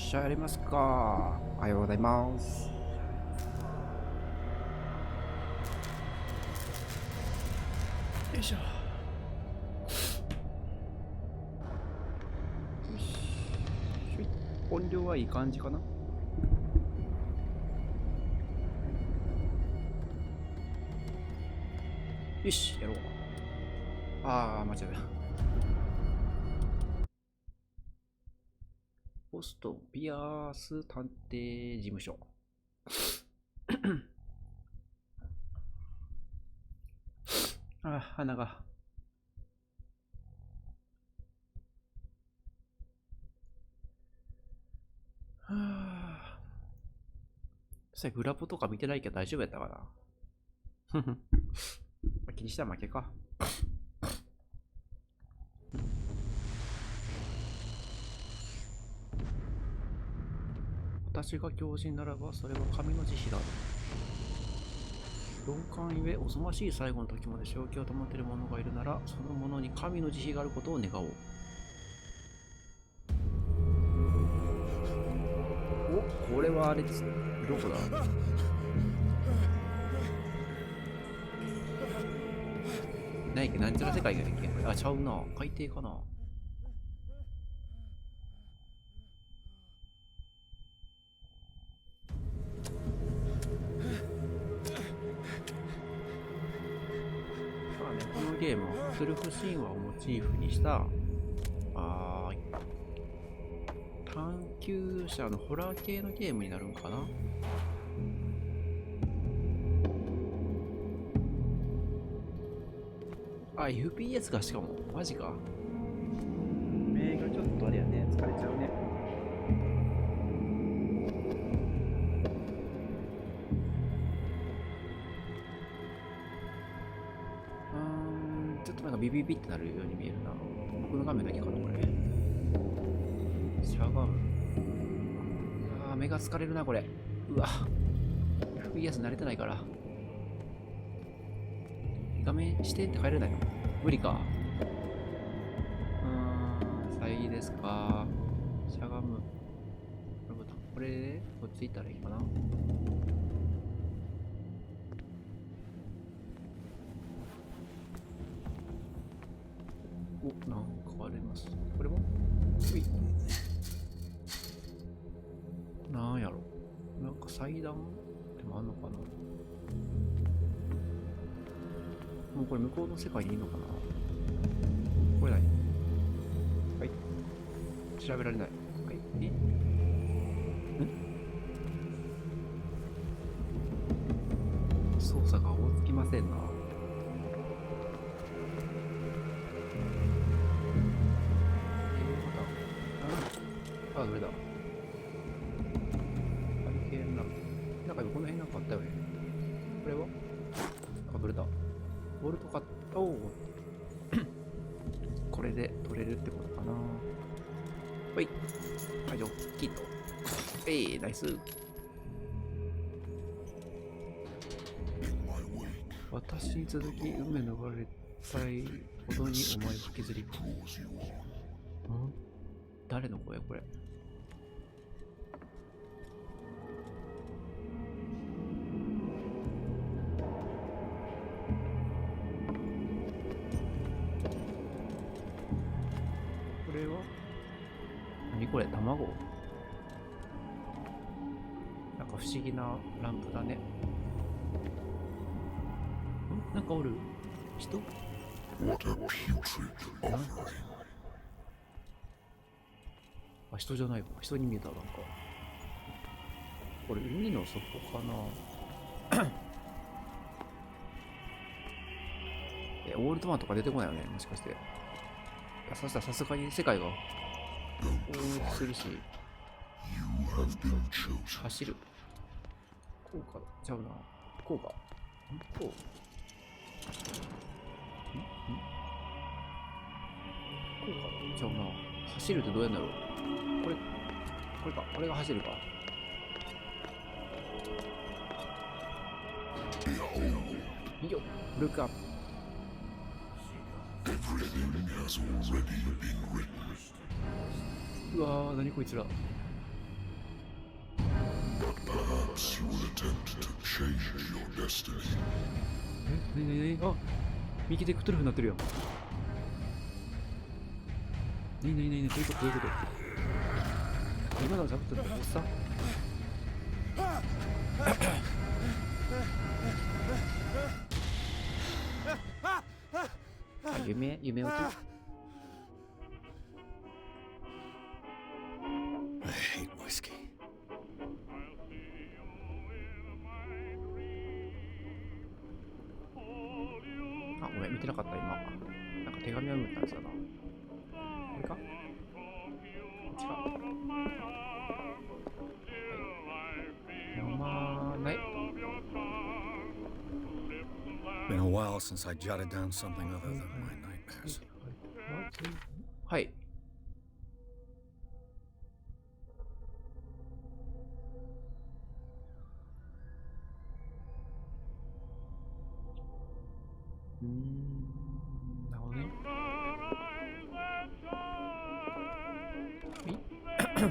しゃ、やりますか。おはようございます。よいしょ。よし。音量はいい感じかな。よし、やろう。ああ、間違えた。ポストピアス探偵事務所。あ、鼻が。はあ。それグラボとか見てないけど大丈夫やったかな。気にしたら負けか。私が狂人ならばそれは神の慈悲だ。鈍感ゆえおぞましい最後の時まで正気を保てる者がいるなら、その者に神の慈悲があることを願おう。お、これはあれです。どこだ？ないっけ、なんちゃら世界がいけん。あ、ちゃうな。海底かな。このゲームはクトゥルフ神話をモチーフにした探求者のホラー系のゲームになるんかな。あ、FPS か。しかもマジか。目がちょっとあれやね、疲れちゃうね。ちょっとなんかビビビってなるように見えるな。僕の画面だけかな、これ。しゃがむ。あー、目が疲れるな、これ。うわ。FPS 慣れてないから。画面視点って入れないの？無理か。さいいですか。しゃがむ。これで、こっち行ったらいいかな。お、なんかあります。これもなんやろ。なんか祭壇でもあんのかな。もうこれ向こうの世界にいいのかな。これ何？はい。調べられない。はい。操作が追いつきませんな。あ、どれだ。ハリケーンランプ。なんかこの辺なんかあったよね。これはあ、どれだ。ボルトカット。おこれで取れるってことかな。ほい。はい、じゃあ、キット。ナイス。私に続き、運命逃れたいほどにお前を引きずり。誰の声これ。これは何これ、卵？なんか不思議なランプだね。なんかおる？人？あ、人じゃないわ。人に見えた。なんかこれ海の底かな。オールドマンとか出てこないよね、もしかして。そしたらさすがに世界が応援するし、走る。こうかちゃうな。こうか。こう。こうかちゃうな。走るってどうやんだろう。これか。これが走るか。いいよ。ルックアップ。うわー、何こいつら。なになにあ、右でクトゥルフになってるよ。なになになにどういうことどういうこと、今のザブトっておっさんあ、夢をとあ、ごめん、見てなかった、今。なんか手紙を読むったんですよな。これかこっちか。読まない。Been a while since I jotted down something other than my nightmares. はい。なるほどね。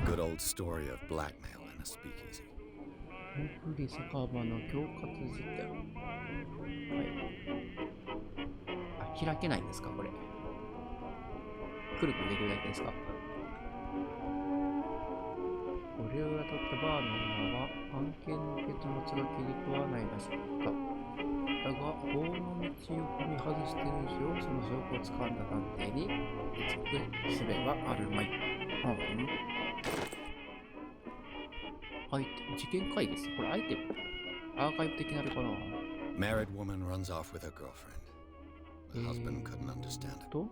Good old story of blackmail in a speakeasy. モグリ酒場の恐喝事件。はい。あ、開けないんですか、これ。くるくるできるだけですか。俺を雇ったバーの女は案件の結末が気に食わないらしかった。だが、法の道を踏み外している以上、その証拠をつかんだ探偵につく術はあるまい。アイテム、事件会議です。これアイテムアーカイブ的なあれかな。 Married woman runs off with her girlfriend. The husband couldn't understand it. と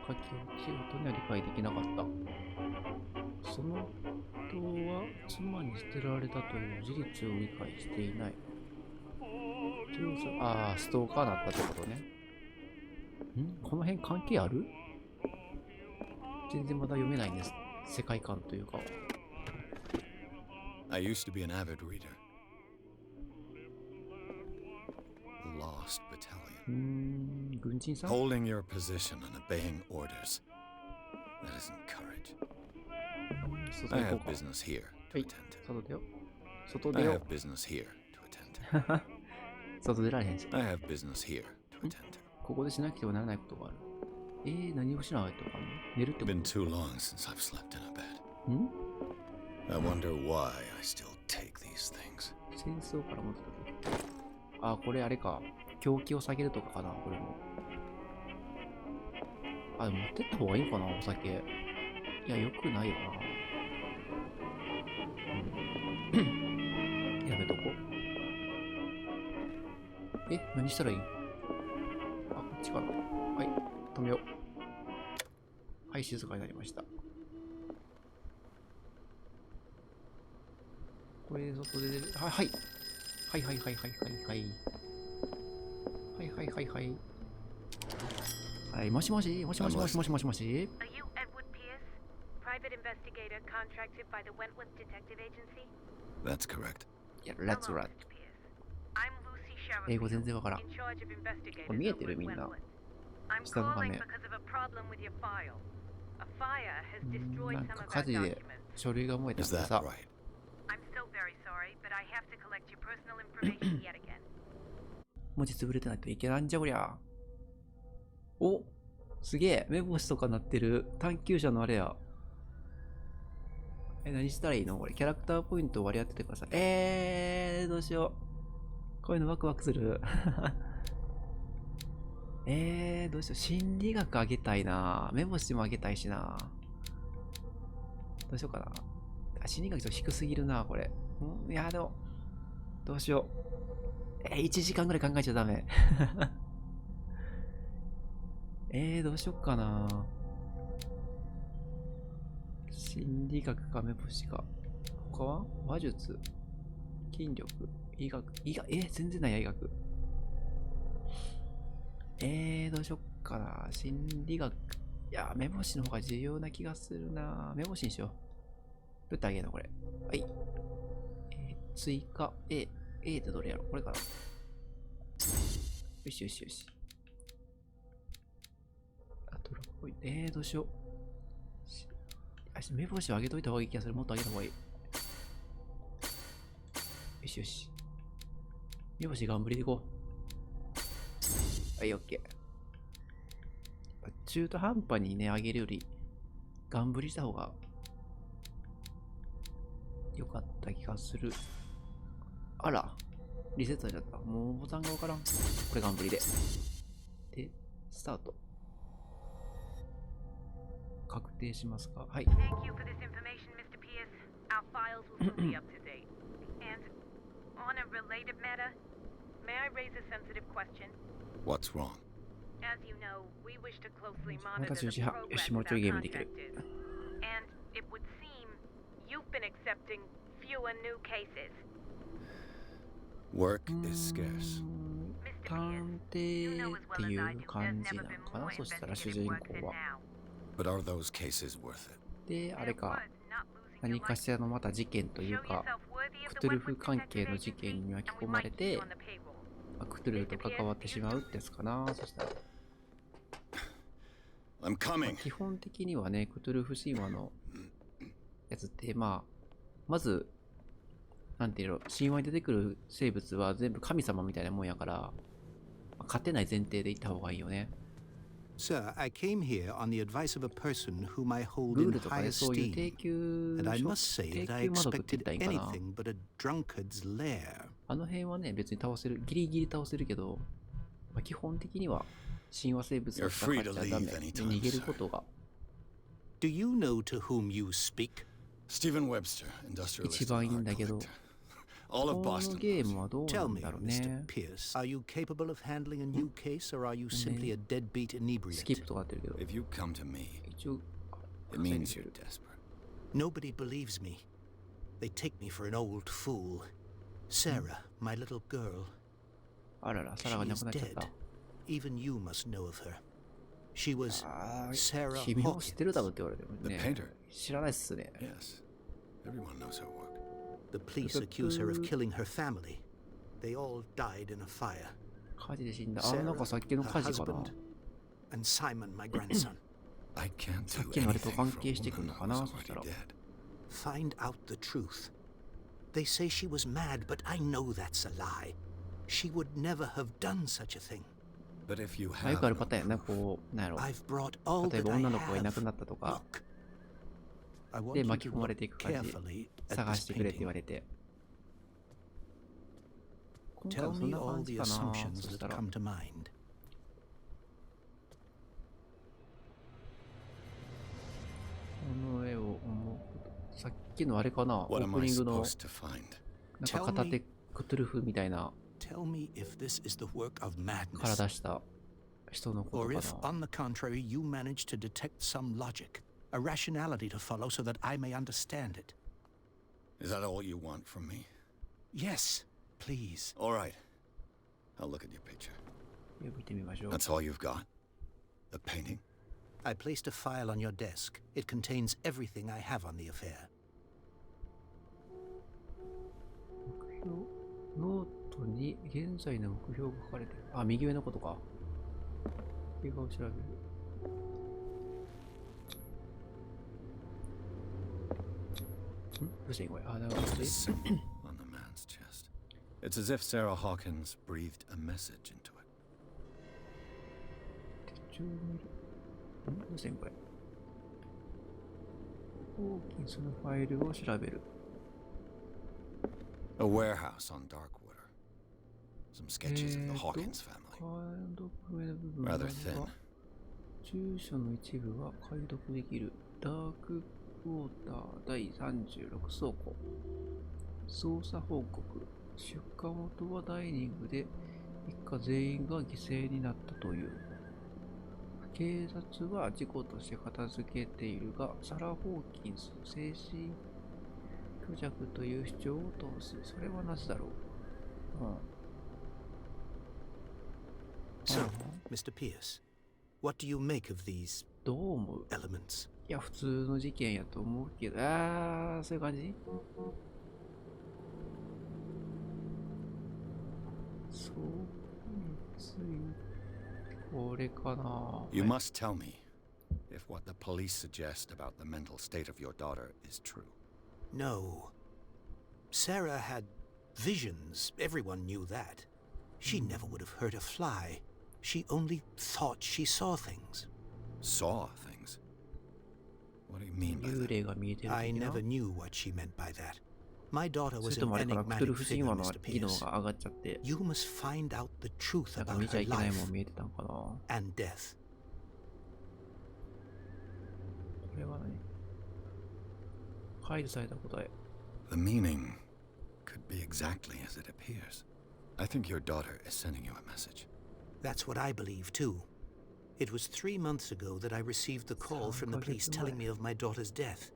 書き落ち音には理解できなかった。その人は妻に捨てられたという事実を理解していない。ああ、ストーカーだったってことね。この辺関係ある？全然まだ読めないんです。世界観というか。I used to be an avid reader. Lost battalion. 軍人さん？ Holding your position and obeying orders. That isn't courage. I have business here to attend to. 外出よ。外出 I よ。 have business here to attend to. 外出られへんし。 I have business here to attend to. ここでしなくてはならないことがある。何をしないとかね。寝るってこと？ Been too long since I've slept in a bed. I wonder why I still take these things. 戦争から持ってた時。あ、これあれか。狂気を下げるとかかな、これも。あ、持ってった方がいいのかな、お酒。いや、よくないよな。やめとこう。何したらいい？あ、こっちかな。はい、止めよう。はい、静かになりました。これ、外で出る。はい。はいはいはいはいはいはい。はいはいはいはい。はい、もしもし、もしもしもしもしもしもし。Are you Edward Pierce, private investigator contracted by the Wentworth Detective Agency? That's correct. Yeah, that's right. I'm Lucy Sheriff. 英語全然わからん。 In charge of investigators これ見えてるみんな。 I'm 下の画 calling 面。 because of a problem with your file. A fire has destroyed なん some か of 火 our 事で documents. 書類が燃えたん Is で that さ。 right? I'm so very sorry, but I have to collect your personal information yet again. 文字潰れてないといけないんじゃこりゃ。お、すげえ。目星とかなってる。探求者のあれや。何したらいいのこれ。キャラクターポイントを割り当ててください。どうしよう。こういうのワクワクする。どうしよう。心理学上げたいな。目星も上げたいしな。どうしようかな。心理学ちょっと低すぎるな、これ。いや、でも、どうしよう。1時間ぐらい考えちゃダメ。どうしよっかな。心理学か目星か。他は話術、筋力、医学、全然ないや、医学。どうしよっかな。心理学。いや、目星の方が重要な気がするな。目星にしよう。どうやってあげるのこれ。はい。追加。A ってどれやろこれかな。よしよしよし。あと6ポイント。どうしよう。目星を上げといた方がいい気がする。もっと上げた方がいい。よしよし。よし、頑張りでいこう。はい、オッケー。中途半端にね、上げるより、頑張りした方が良かった気がする。あら、リセットになった。もうボタンがわからん。これ頑張りで。で、スタート。確定しますか。はい。Thank you for this information, Mr. Pierce. Our files will soon be up to date. And on a related matter, may I raise a sensitive question? What's wrong? As you know, we wish to closely monitor 私 the のよし、 progress もう of ちょい our ゲームできる。 contractors. And it would seem you've been accepting fewer new cases. Work is scarce. Mr. 探 Pierce, 偵 you know っ as て well い as I う do, 感 there's じな never の been か more な。そしたら主 investigative 人 work 公 than は。 now. But are those cases worth it? で、あれ There か、 was not losing 何 your か life. しらのまた事件という Show か、 yourself worthy of ク the トゥル Wentworth フ関係 Detective の事件 Agency, に巻き and 込 we ま might れ keep て you on the payroll. クトゥルフと関わってしまうってやつかな。そしたら、 I'm coming. 基本的にはね、クトゥルフ神話のやつって、まず、なんていうの、神話に出てくる生物は全部神様みたいなもんやから、勝てない前提で行った方がいいよね。Sir, I came here on the advice of a person whom I hold ルー in ルとか high ね、そういう低 esteem, 級 and I 低 must say that I 級魔族って言っ expected たらいいんかな。 anything but a drunkard's lair. あの辺はね、別に倒せる、ギリギリ倒せるけど、基本的には神話生物と戦っちゃダメ。逃げることが。Do you know to whom you speak? Stephen Webster, 一 industrialist 番いい and ん art だけど、 collector. All of この Boston ゲー knows ムは you. どうな Tell ん me, だろう Mr. ね。 Pierce, are you capable of handling a new case, or are you simply a deadbeat スキッ inebriate? プとかなってるけど、 If you come to me, 一応、 it means you're desperate. Nobody believes me. They take me for an old fool. Sarah, my little girl, あらら、サラ she がいな is くなっちゃっ dead. た。 Even you must know of her. She was ああ、 Sarah 君も知ってるだろ Hawkins. って言われても The ね。 painter. 知らないっすね。 Yes. Everyone knows her work. The police accuse her of killing her family. They all died in a fire. 火事で死んだ。あ、 Sarah, なんかさっきの her 火事かな。 husband, and Simon, my grandson. I can't さっ do きのあれと anything 関 for 係 a してくる woman のか who's な。そした already ら。 dead. Find out the truth. They say she was mad, but I know that's a lie. She would never have done such a thing. But if you よ have くある no パターンやな、 proof, こう、なんやろ。 I've brought all 例え that ば I 女の子がいなく have. なったとか、 Look, I want で you 巻き to 込まれ look ていく感じ。 carefully at 探 this してくれって言わ painting. れて。今回 Tell はそん me な all 感じ the かな。 assumptions そし that たら。 come to mind. この絵を思う。さっきのあれかな。オ what ー am プ I ニングの supposed to find? なんか片手クトゥルフみたいな Tell me if this is the work of から madness, 出した人のこと or か if, な。 on the contrary, you manage to detect some logic, a rationality to follow so that I may understand it. Is that all you want from me? Yes, please. All right. I'll look at your picture. 見てみましょう。 That's all you've got? The painting? I placed a file on your desk. It contains everything I have on the affair. 目標ノートに現在の目標が書かれてる。あ、右上のことか。映画を調べる。どうしていいこれ。あ、だから Just a symbol on the man's chest. It's as if Sarah Hawkins breathed a message into it. 手帳を見る。どうしていいこれ。ホーキンスのファイルを調べる。A warehouse on Darkwater. Some sketches of the Hawkins family. 解読目の部分が Rather thin. 住所の一部は解読できる。ダーククォーター第36倉庫。捜査報告。出火元はダイニングで一家全員が犠牲になったという。警察は事故として片付けているが、サラ・ホーキンス精神虚弱という主張を通す。それはなぜだろう。So, Mr. Pierce, what do you make of these どう思う？ elements? いや、普通の事件やと思うけど、あー、そういう感じ？そう、つい、これかな。 You はい must tell me if what the police suggest about the mental state of your daughter is true. No. Sarah had visions. Everyone knew that. She never would have hurt a fly. She only thought she saw things. Saw things? What do you mean by 幽 that? 霊が見えてる I 的な。 never knew what she meant by that. My daughter そ was れと an もあれかな、クトゥル enigmatic フ神 figure, 話の Mr. 技能 Pierce. が上がっちゃって、 You must find out the truth なんか about 見ちゃ her いけないも life ん見えてたんかな。こ and death. れは何？解除された答え。 The meaning could be exactly as it appears. I think your daughter is sending you a message. That's what I believe, too. It was 3 months ago that I received the call from the police telling me of my daughter's death.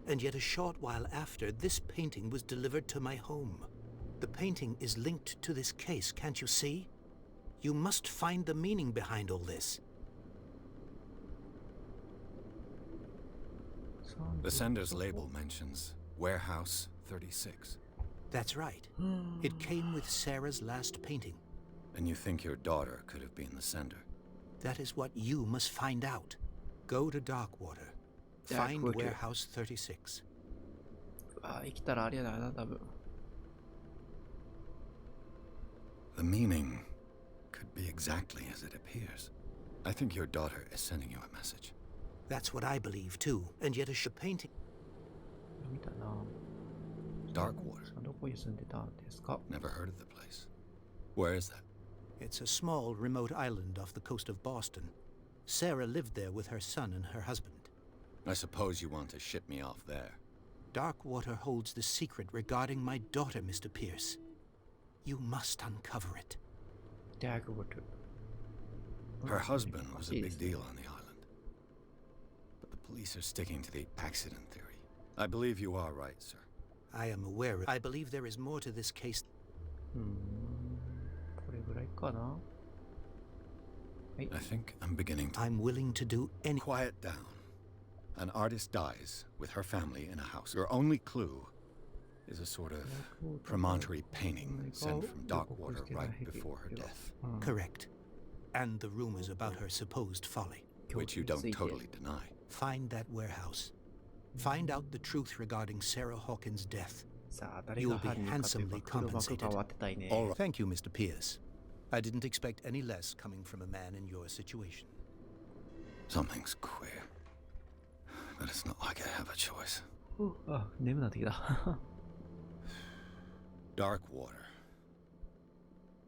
And yet a short while after, this painting was delivered to my home. The painting is linked to this case, can't you see? You must find the meaning behind all this. The sender's label mentions Warehouse 36. That's right. It came with Sarah's last painting. And you think your daughter could have been the sender? That is what you must find out. Go to Darkwater. Find Darkwater. Warehouse 36. あ、生きたらあれやな、多分。 The meaning could be exactly as it appears. I think your daughter is sending you a message. That's what I believe, too. And yet a painting... 見たな。 Darkwater. どこに住んでたんですか？ Never heard of the place. Where is that? It's a small, remote island off the coast of Boston. Sarah lived there with her son and her husband. I suppose you want to ship me off there. Darkwater holds the secret regarding my daughter, Mr. Pierce. You must uncover it. Darkwater. Her husband was a big deal on the island. But the police are sticking to the accident theory. I believe you are right, sir. I am aware. I believe there is more to this case. これぐらいかな。はい。 I think I'm beginning to... I'm willing to do any... Quiet down. An artist dies with her family in a house. Your only clue is a sort of promontory painting sent from Darkwater right before her death. Correct. And the rumors about her supposed folly. Which you don't totally deny. Find that warehouse. Find out the truth regarding Sarah Hawkins' death. さあ、誰 You が will be 犯人かという handsomely か、黒幕 compensated. が割ってたいね。 All right. Thank you, Mr. Pierce. I didn't expect any less coming from a man in your situation. Something's queer. But it's not like I have a choice. あ、眠くなってきた。 Darkwater.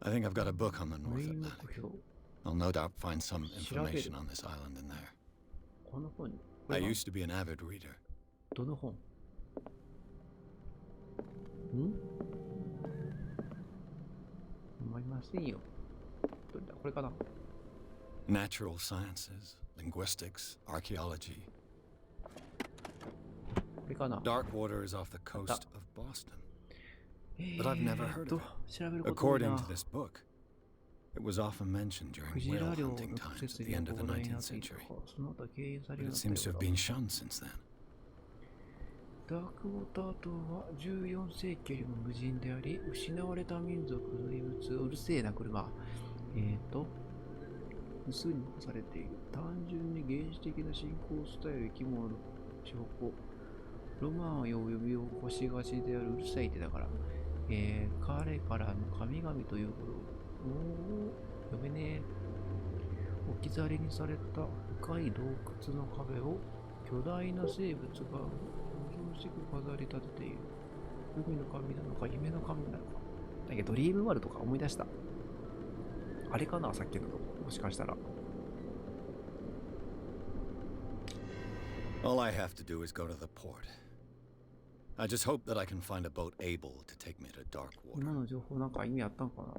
I think I've got a book on the North メイン目 Atlantic. 標。 I'll no doubt find some information on this island in there. この本に。こ I れは used to be an avid reader. どの本？思いませんよ。どれだ？これかな？ Natural sciences, linguistics, archaeology. これかな？ Darkwater is off the coast of Boston. But I've never heard of it. 調べること多い According な to this book, it was often mentioned during クジ whale ラ漁の hunting 季 times 節 at に the end of the 行い 19th やすいと century. か、その他経営され But る it seems to have been shunned since then. ダークウォーター島は14世紀よりも無人であり、失われた民族の遺物、うるせえな車。無数に残されている。単純に原始的な信仰を伝える生き物の証拠。ロマンを呼び起こしがちであるうるさいってだから。彼からの神々ということを、読めねえ。置き去りにされた深い洞窟の壁を巨大な生物が恐ろしく飾り立てている。海の神なのか夢の神なのか。だけどドリームワールドとか思い出した。あれかな、さっきのとこ。もしかしたら。All I have to do is go to the port. I just hope that I can find a boat able to take me to 今 Darkwater. の情報なんか意味あったのかな。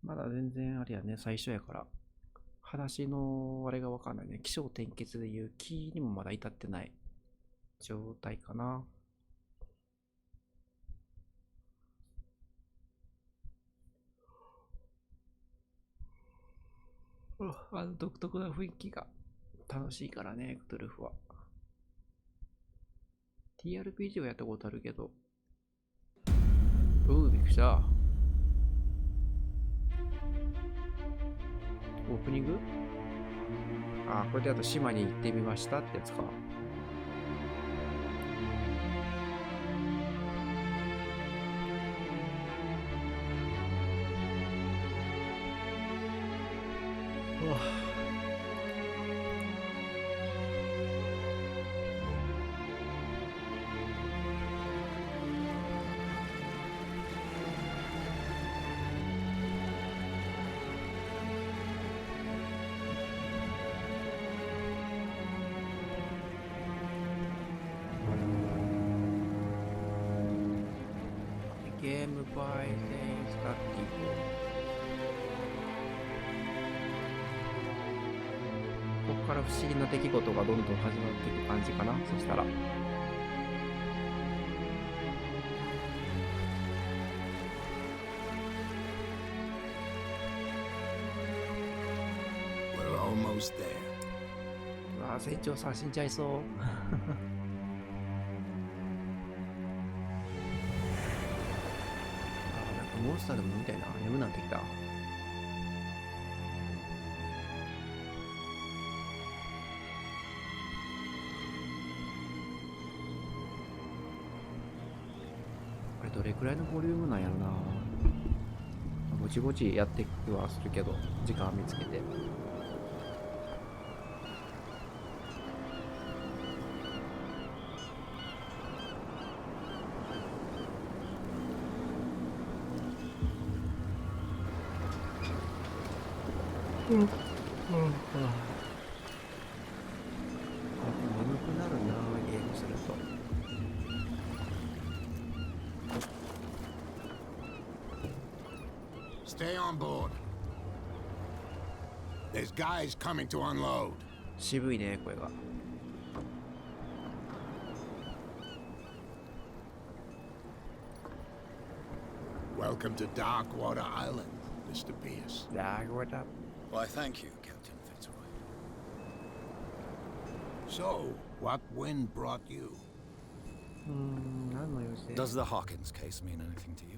まだ全然あれやね、最初やから。話のあれがわかんないね。起承転結で言うキーにもまだ至ってない状態かな。独特な雰囲気が楽しいからね、クトゥルフは。TRPG をやったことあるけど。びっくりした。オープニング？これであと島に行ってみましたってやつか。ゲームバイセンスタッティング。ここから不思議な出来事がどんどん始まっていく感じかな。そしたら。We're almost there. うわぁ、船長さん死んじゃいそう。モンスターでもみたいな。眠なんてきた。これどれくらいのボリュームなんやろな。ぼちぼちやっていくはするけど、時間見つけて。眠くなるな、ゲームすると。Stay on board. There's guys coming to unload. 渋いね、声が。Welcome to Darkwater Island, Mr. Pierce. Darkwater. Why, thank you, Captain Fitzroy. So, what wind brought you? 何の用事で Does the Hawkins case mean anything to you?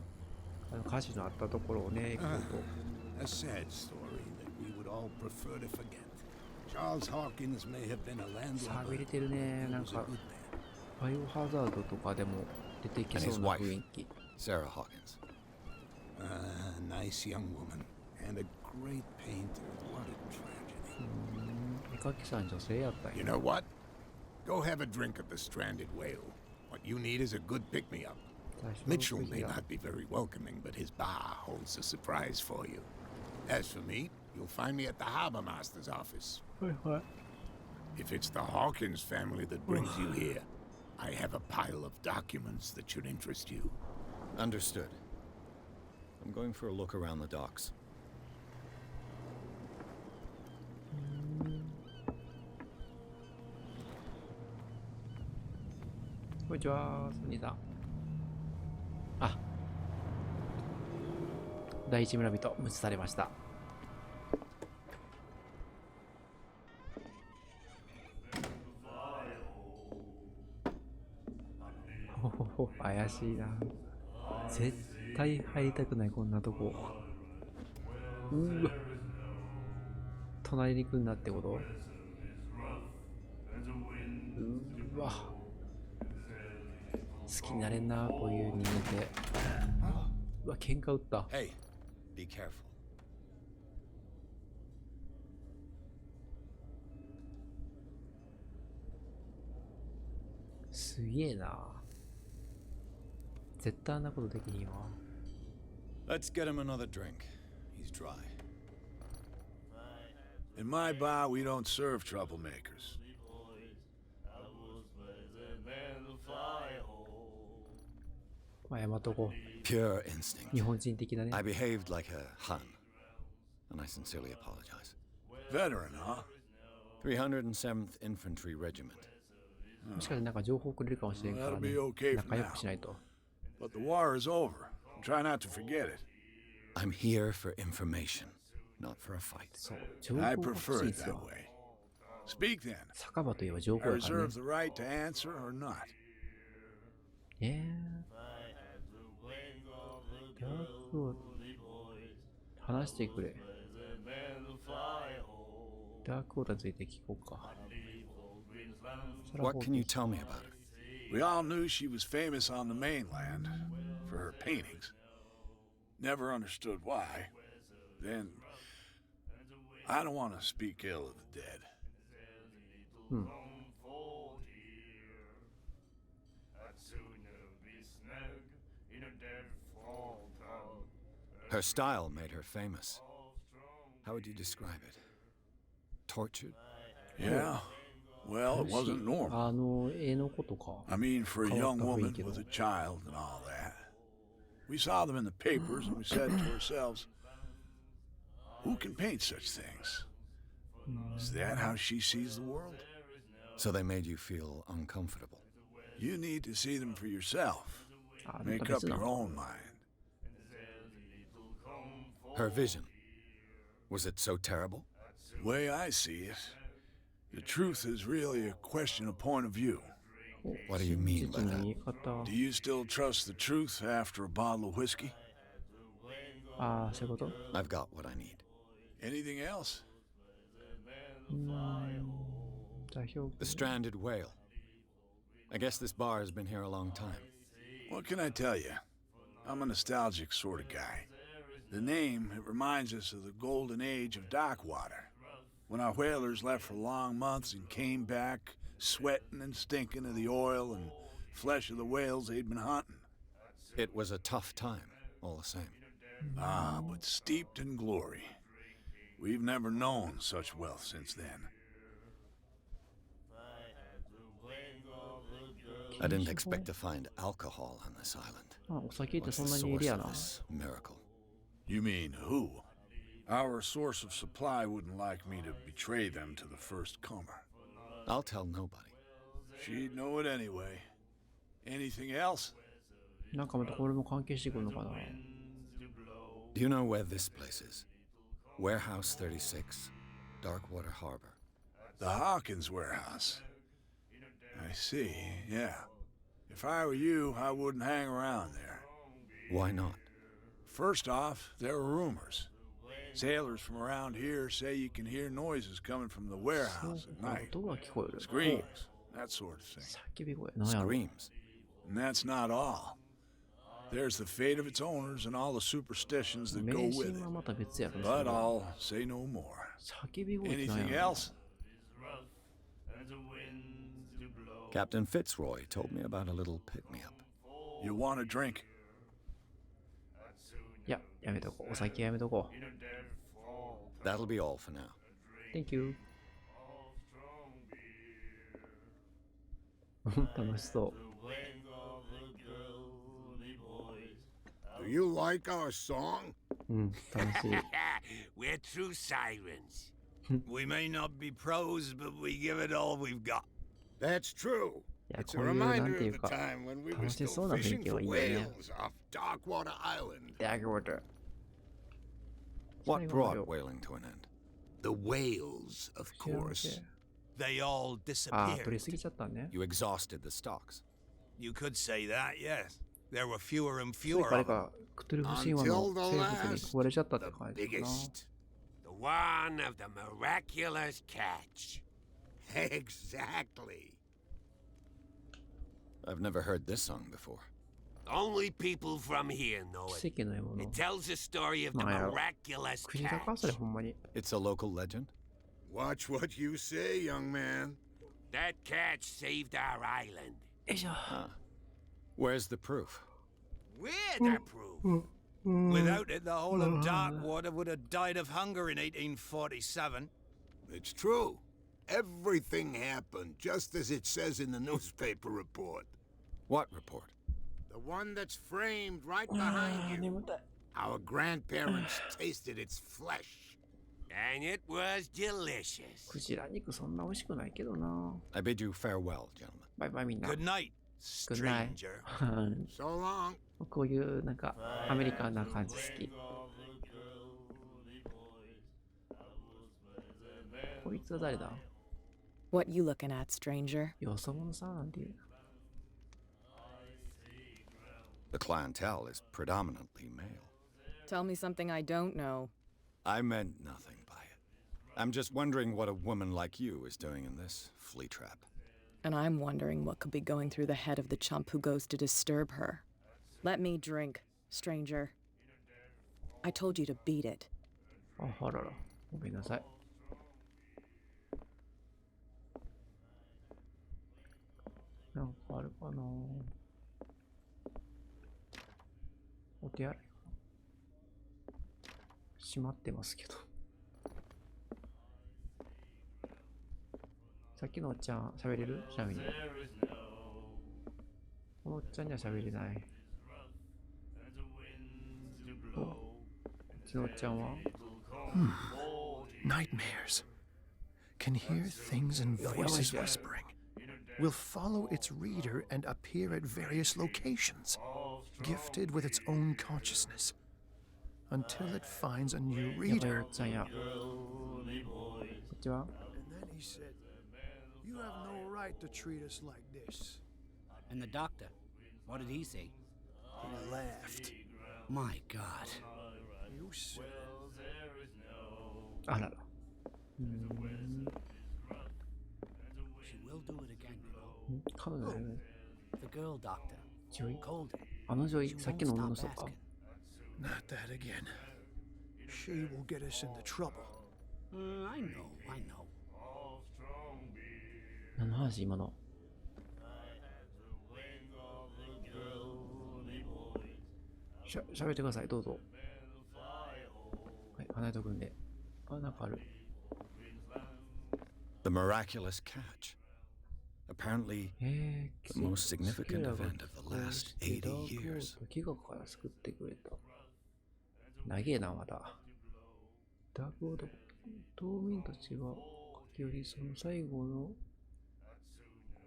火事のあったところをね、行くと。A sad story that we would all prefer to forget. Charles Hawkins may have been a landlord, 寂れてるね。 but な he ん was a か good man. バイオハザードとかでも出てきそうな雰囲気。 Sarah Hawkins. A nice young woman and a great painter. What a tragedy. 絵描きさん女性やったん You や。 know what? Go have a drink at the Stranded Whale. What you need is a good pick-me-up. 最初の Mitchell 9時 may や not be very welcoming, but his bar holds a surprise for you. As for me, you'll find me at the harbor master's office. はいはい。 If it's the Hawkins family that brings you here, I have a pile of documents that should interest you. Understood. I'm going for a look around the docks. こんにちは、ソニーさん。あ、第一村人、無視されました。ほほほ、怪しいな。絶対入りたくない、こんなとこ。うわ。隣に来んなってこと？うわ。好きになれんな、こういう人間って。うわ、喧嘩打った。 Hey, be careful. すげえな。絶対あんなことできんよ。 Let's get him another drink. He's dry. In my bar, we don't serve troublemakers. まあ、大和語。 Pure instinct. 日本人的なね。 I behaved like a Hun, and I sincerely apologize. Veteran, huh? 307th Infantry Regiment. もしかしてなんか情報くれるかもしれんからね。 That'll be okay for 仲良くしないと。 But the war is over. Try not to forget it. I'm here for information, not for a fight. そう、情 I 報が欲し prefer いんで it す that よ。 way. Speak then. 酒場といえば情 I 報だからね reserve。the right to answer or not. ダークウォー話してくれ。ダークウォーターについて聞こうか。 What can you tell me about her? We all knew she was famous on the mainland for her paintings. Never understood why. Then, I don't want to speak ill of the dead. うん。 Her style made her famous. How would you describe it? Tortured? Yeah? Well, it wasn't normal. 絵のことか。 I mean, for a young woman Kawakawa with a child and all that. We saw them in the papers and we said to ourselves, who can paint such things? Is that how she sees the world? So they made you feel uncomfortable. You need to see them for yourself. あ、なんか Make up 別な your の。 own mind. Her vision. Was it so terrible? The way I see it, the truth is really a question of point of view. What do you mean 父 by の that? 言い方。 Do you still trust the truth after a bottle of whiskey? ああ、そういうこと。 I've got what I need. Anything else? 代表 The stranded whale. I guess this bar has been here a long time. What can I tell you? I'm a nostalgic sort of guy. The name, it reminds us of the golden age of dock water, when our whalers left for long months and came back sweating and stinking of the oil and flesh of the whales they'd been hunting. It was a tough time, all the same. Ah, but steeped in glory. We've never known such wealth since then. I didn't expect to find alcohol on this island. あ、お酒って What's そん the なにいる source や of な。 this miracle? You mean who? Our source of supply wouldn't like me to betray them to the first comer. I'll tell nobody. She'd know it anyway. Anything else? なんかまたこれも関係してくるのかな。 Do you know where this place is? Warehouse 36, Darkwater Harbor. The Hawkins warehouse. I see, yeah. If I were you, I wouldn't hang around there. Why not? First off, there are rumors. Sailors from around here say you can hear noises coming from the そう warehouse at か、 night. 音が聞こえる。 Screams, that sort of thing. 叫び声。なんやろ。 Screams. And that's not all. There's the fate of its owners and all the superstitions that 迷 go with 信 it. はまた別やろ。 But I'll say no more. 叫び声ってなん Anything やろ。 else? Captain Fitzroy told me about a little pick-me-up. You want a drink? いや、やめとこう。お酒やめとこ That'll be all for now. う。Thank you. 楽しそう。 Do you like our song? うん、楽しい。 We're true sirens. We may not be pros, but we give it all we've got. That's true. いや、 It's こ a ういう、なん reminder てい of う the か、 time when we were 楽し still そうな雰囲 fishing 気 for はいいよね。 whales off Darkwater Island. Darkwater. What brought whaling to an end? The whales, of 知らん course. て They all あー、取り disappeared. すぎちゃったね。 You exhausted the stocks. You could say that, yes. There were fewer and ついか fewer あれ of them. か、クトゥルフ神話の生物に食われちゃったって感 The じかな。 biggest. The one of the miraculous catch. Exactly. I've never heard this song before. Only people from here know it. 奇跡の獲物。 It tells the story of the なんやろ。 miraculous クジラかそれ catch. ほんまに。 It's a local legend? Watch what you say, young man. That catch saved our island. よいしょ。 Where's the proof? We're the proof. Without it, the whole of Darkwater would have died of hunger in 1847. It's true. Everything happened just as it says in the newspaper report. What report? The one that's framed right あ behind ー、 you. 眠たい。 Our grandparents tasted its flesh. And it was delicious. クジラ肉そんな美味しくないけどな。 I bid you farewell, gentlemen. バイバイみんな。 Good night, Good night. stranger. So long. こういうなんかアメリカンな感じ好き。こいつは誰だ？ What you looking at, stranger? よそ者さんなんていう。The clientele is predominantly male. Tell me something I don't know. I meant nothing by it. I'm just wondering what a woman like you is doing in this flea trap. And I'm wondering what could be going through the head of the chump who goes to disturb her. Let me drink, stranger. I told you to beat it. あらら。ごめんなさい。なんかあるかな。お手洗いかな。閉まってますけど。さっきのおっちゃん喋れる？ちなみに。このおっちゃんには喋れない。お、こっちのおっちゃんはNightmares. Can hear things and voices whispering. Will follow its reader and appear at various locations, gifted with its own consciousness, until it finds a new やばいお reader. っちゃんや。こっちは And then he said, "You have no right to treat us like this." And the doctor, what did he say? He laughed. My God. You said it. あらら。She will do it again, you know. 彼女だよね。 The girl doctor. ジョイ Cold. あのジョ She イ、さっ won't きの女の stop 人か。 asking. Not that again. She will get us into trouble. I know, I know. 何の話今の。喋ってください、どうぞ。はい、離れとくんで。あ、なんかある。The miraculous catch. Apparently, the most significant event of the last 80 years. 飢餓から救ってくれた。長えな、まだ。ダークウォード、島民たちが駆け寄り、その最後の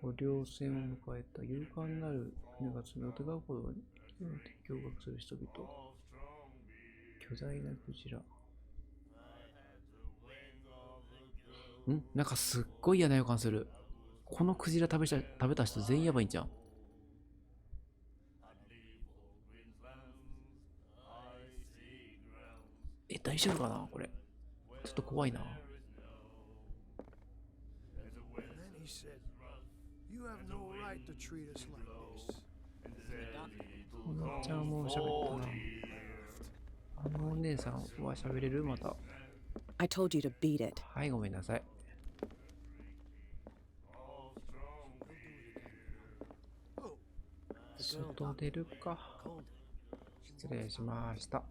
ご稜線を迎えた勇敢なる船が募ってがうほどに驚愕する人々。巨大なクジラ。なんかすっごい嫌な予感する。このクジラ食べた人全員やばいんじゃん。大丈夫かなこれ。ちょっと怖いな。 And then he said, "You have no right to treat us like this." このちゃんも喋ったな。あのお姉さんは喋れる？また。 I told you to beat it. はい、ごめんなさい。外出るか。失礼しました。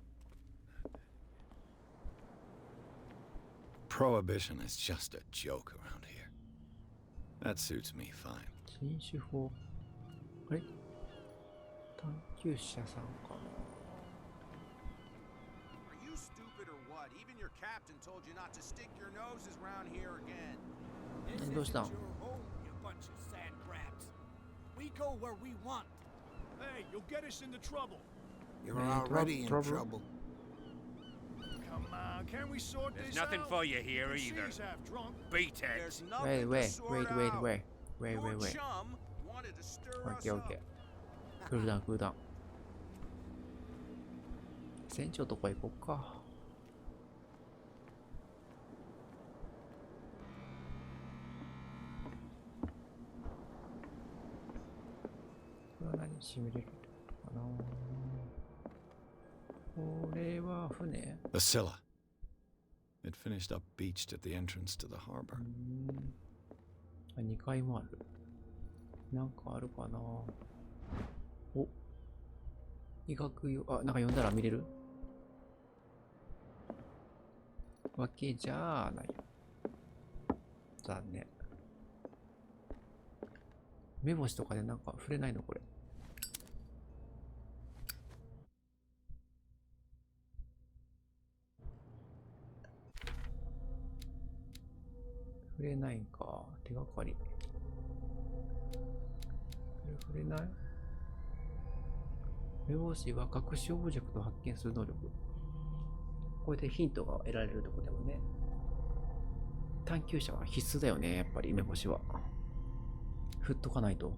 Prohibition is just a joke around here. That suits me fine. 禁酒法。あれ？探求者さんかな。 Are you stupid or what? Even your captain told you not to stick your noses around here again. どうしたん？ Your home, you bunch of sand crabs. We go where we want. Hey, you'll get us into trouble. You're already in trouble. Come on, can we sort There's this nothing out? for you here The either. sea's half drunk. Beat it. There's Wait, nothing wait, to sort wait, out. wait, wait, wait, Your wait, wait. chum wanted to stir us OK, up. OK。クールダウン、クールダウン。船長とこ行こっか。これは何シミュレートってことかな。これは船？ The Scylla. It finished up beached at the entrance to the harbor. あ、2階もある。なんかあるかな。お、医学用、あ、なんか読んだら見れるわけじゃない。残念。目星とかでなんか触れないのこれ。触れないんか。手がかり。これ触れない？目星は隠しオブジェクトを発見する能力。これでヒントが得られるとこでもね。探求者は必須だよね、やっぱり梅干しは。振っとかないと。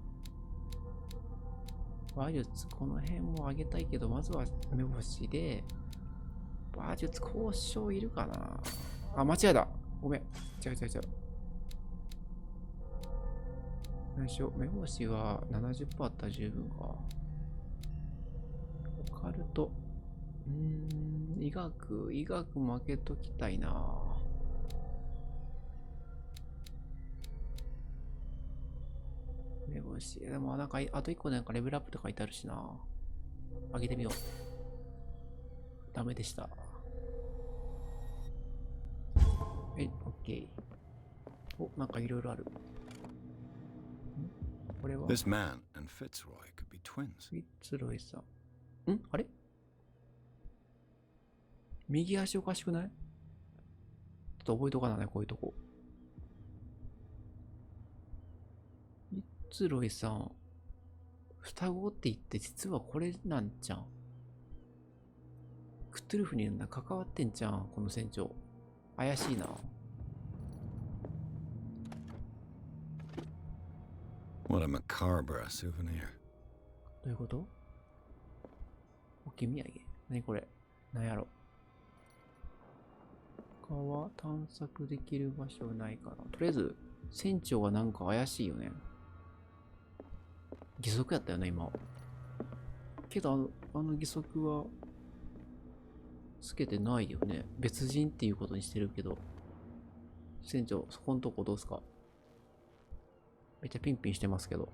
話術、この辺も上げたいけど、まずは梅干しで、話術交渉いるかなあ、間違えた。ごめん。違う。何しよう。梅干しは 70% あったら十分か。オカルト。医学負けときたいな。梅干し。でもなんか、あと1個なんかレベルアップとか書いてあるしな。上げてみよう。ダメでした。はい、オッケー。お、なんかいろいろある。これは This man and Fitzroy could be twins. フィッツロイさん。あれ右足おかしくない？ちょっと覚えとかなね、こういうとこ。フィッツロイさん。双子って言って実はこれなんじゃん。クトゥルフに関わってんじゃん、この船長。怪しいな。What a macabre souvenir. どういうこと？置き土産。何これ？何やろ？川探索できる場所ないかな。とりあえず、船長はなんか怪しいよね。義足やったよね、今。けど、あの義足は、つけてないよね。別人っていうことにしてるけど。船長、そこんとこどうすか？めっちゃピンピンしてますけど。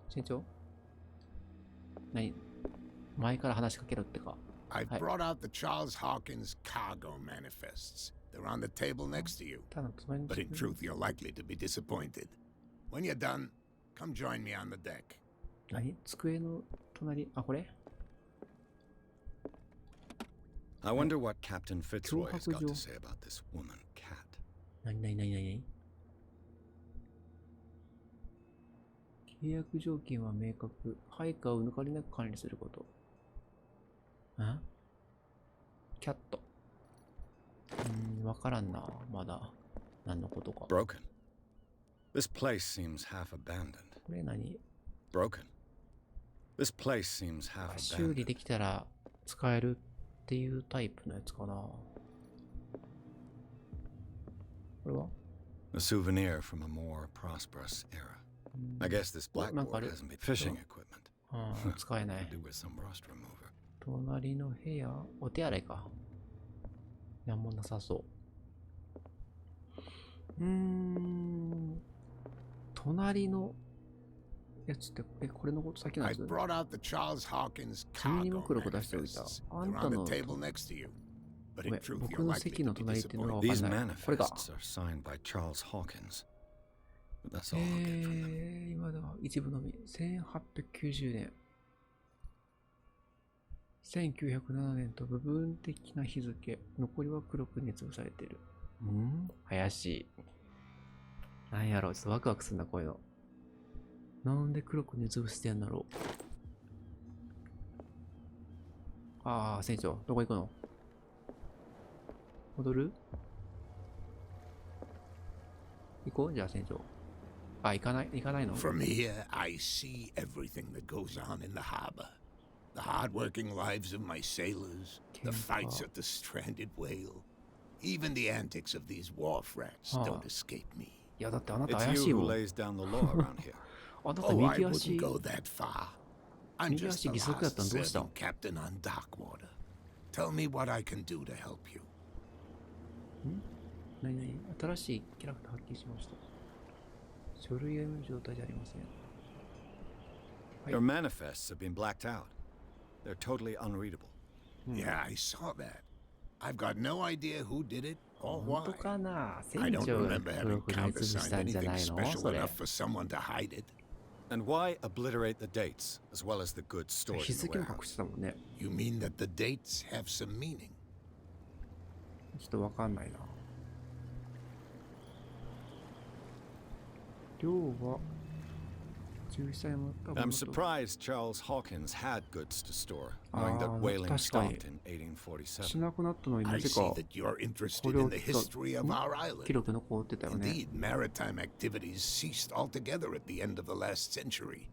船長？何？前から話しかけろってか。I brought out the Charles Hawkins cargo manifests. They're on the table next to you. But in truth, you're likely to be disappointed. When you're done, come join me on the deck. 何？机の隣、あ、これ？ I wonder what Captain Fitzroy has got to say about this woman, Cat. 何契約条件は明確。配下を抜かりなく管理すること。キャット。わからんな。まだ。何のことか。Broken. This place seems half abandoned. これ何？ Broken. This place seems half 修理 abandoned. できたら使えるっていうタイプのやつかな。これは？ A souvenir from a more prosperous era. I guess this blackboard hasn't been fishing equipment. 使えない。Do with some rust remover. 隣の部屋、お手洗いか。なんもなさそう。隣のやつって、これのこと先なん I です brought out the Charles Hawkins 君にも cargo 黒く出しておいた。 manifests. あん They're た on the の、ご table next to you. But め in ん truth, 僕 you're の likely 席 to の be 隣っていうのが disappointed. わかん These ない。これか。 manifests are signed by Charles Hawkins. But that's all I'll get from them. 今では一部のみ。1890年。1907年と部分的な日付。残りは黒く捏造されている。怪しい。なんやろう、ちょっとワクワクするな、こういうの。なんで黒く捏造してんだろう。ああ、船長、どこ行くの？戻る？行こうじゃあ船長。あ、行かないの？ From here, I see everything that goes on in the harbor. The hard-working lives of my sailors, the fights at the stranded whale, even the antics of these wharf rats don't escape me. いや、だってあなた It's 怪しい you も who ん。 lays down the law around here. あなた Oh, I 右足 wouldn't go that far. I'm 右 just 足 the 義足やったん last どうしたん？ serving captain on Darkwater. Tell me what I can do to help you. 何新しいキャラクター発見しました。書類読む状態じゃありません。Your manifests have been blacked out. They're totally unreadable. Yeah, I saw that. I've got no idea who did it or 本 why. 当かな？ I 船 don't 長が remember 黒 having く捏造し countersigned たんじゃ anything ないの？ special それ。 enough for someone to hide it. And why obliterate the dates as well as the goods stored 日 in the 付も隠 warehouse? してたもんね。 You mean that the dates have some meaning? ちょっとわかんないな。量は I'm surprised Charles Hawkins had goods to store, knowing that whaling stopped in 1847. しなくなったのにな I ぜ see か that you're interested in the history of our 記 island. 録残ってたよね。 Indeed, maritime activities ceased altogether at the end of the last century.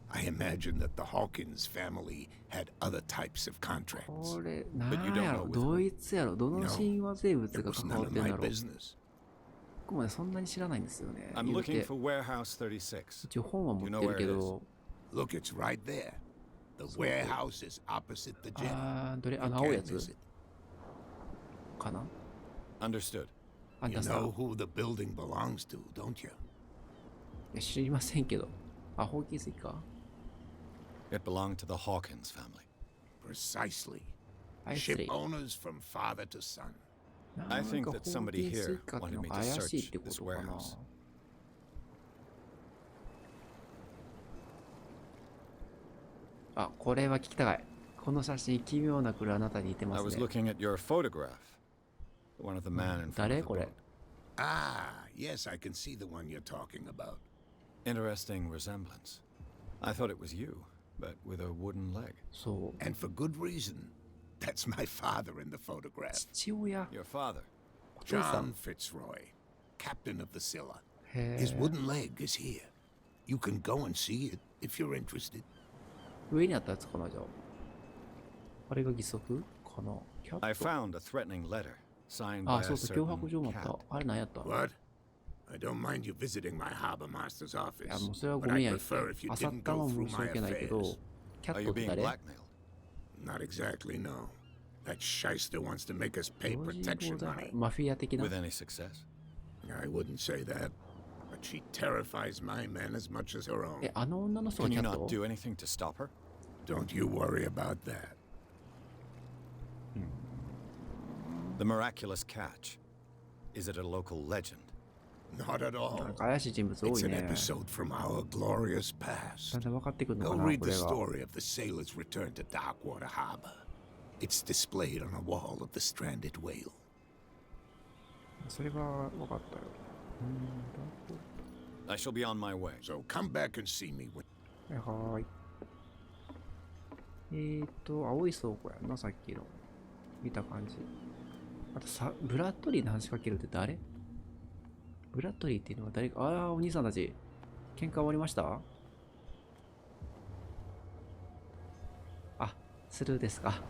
I imagine that the Hawkins family had other types of contracts. これ、な But you ん don't や know ろ with どいつやろどの No, 神話生物 It が was 関わ none っ of てん my だろう business. 僕までそんなに知らないんですよね。 I'm 言う looking て for Warehouse 36. 一応本は持ってるけ Do you know where it ど、 Look, it's right there. The warehouse is opposite the gym. あー、どれ You あの青い can't やつ miss it. かな Understood. あん You たさ、 know who the building belongs to, don't you? いや知りませんけど。あ、ホーキンスか It belonged to the Hawkins family. Precisely. 怪し Ship い。 owners from father to son. I なん think か that somebody ホーキンス here 一家っての wanted me が to 怪しいっ search てこ this とかな warehouse. あ、これは聞きたい。この写真、奇妙なくらいあなたに似てま I す was ね。 looking at your photograph. One of the man in front 誰 of the これ boat. Ah, yes, I can see the one you're talking about. Interesting resemblance. I thought it was you, but with a wooden leg. そう。 And for good reason. That's my father in the photograph. 父親。 Your father. お父さ John ん。 Fitzroy, captain of the Scylla. へ His え。 wooden leg is here. You can go and see it if you're interested. 上にあったやつかな、じゃあ。あれが義足かな。キャ I ット。 found a threatening letter signed あ、 by そう a そう、脅 certain 迫状もあった cat.。あれ何やった What? I don't mind you visiting my harbor master's いや、 office, もうそれはご but め I んや。 prefer if you あさっ didn't た go のは through 申し my 訳ないけ affairs. ど、キャ Are ッ you トって being 誰 blackmailed? Not exactly, no. That shyster wants to make us pay 用心 protection 棒だ money. マフィア的な With any success? I wouldn't say that, but she terrifies my men as much as her own. え、あの女の人が Can キ you ャッ not ト do anything to stop her? Don't you worry about that. The miraculous catch. Is it a local legend? Not at な all. んか怪しい人物多 It's い an ね。 episode from our glorious だ past. んだん分かってくるの Go かな、 read こ the れが。 story of the sailor's return to Darkwater Harbor. It's displayed on a wall of the stranded whale. それが分かったよ。 I shall be on my way. So come back and see me when はい。青い倉庫やんな、さっきの。見た感じ。あとさ、ブラッドリーの話しかけるって誰？ブラッドリーっていうのは誰か、ああ、お兄さんたち、喧嘩終わりました？あ、スルーですか。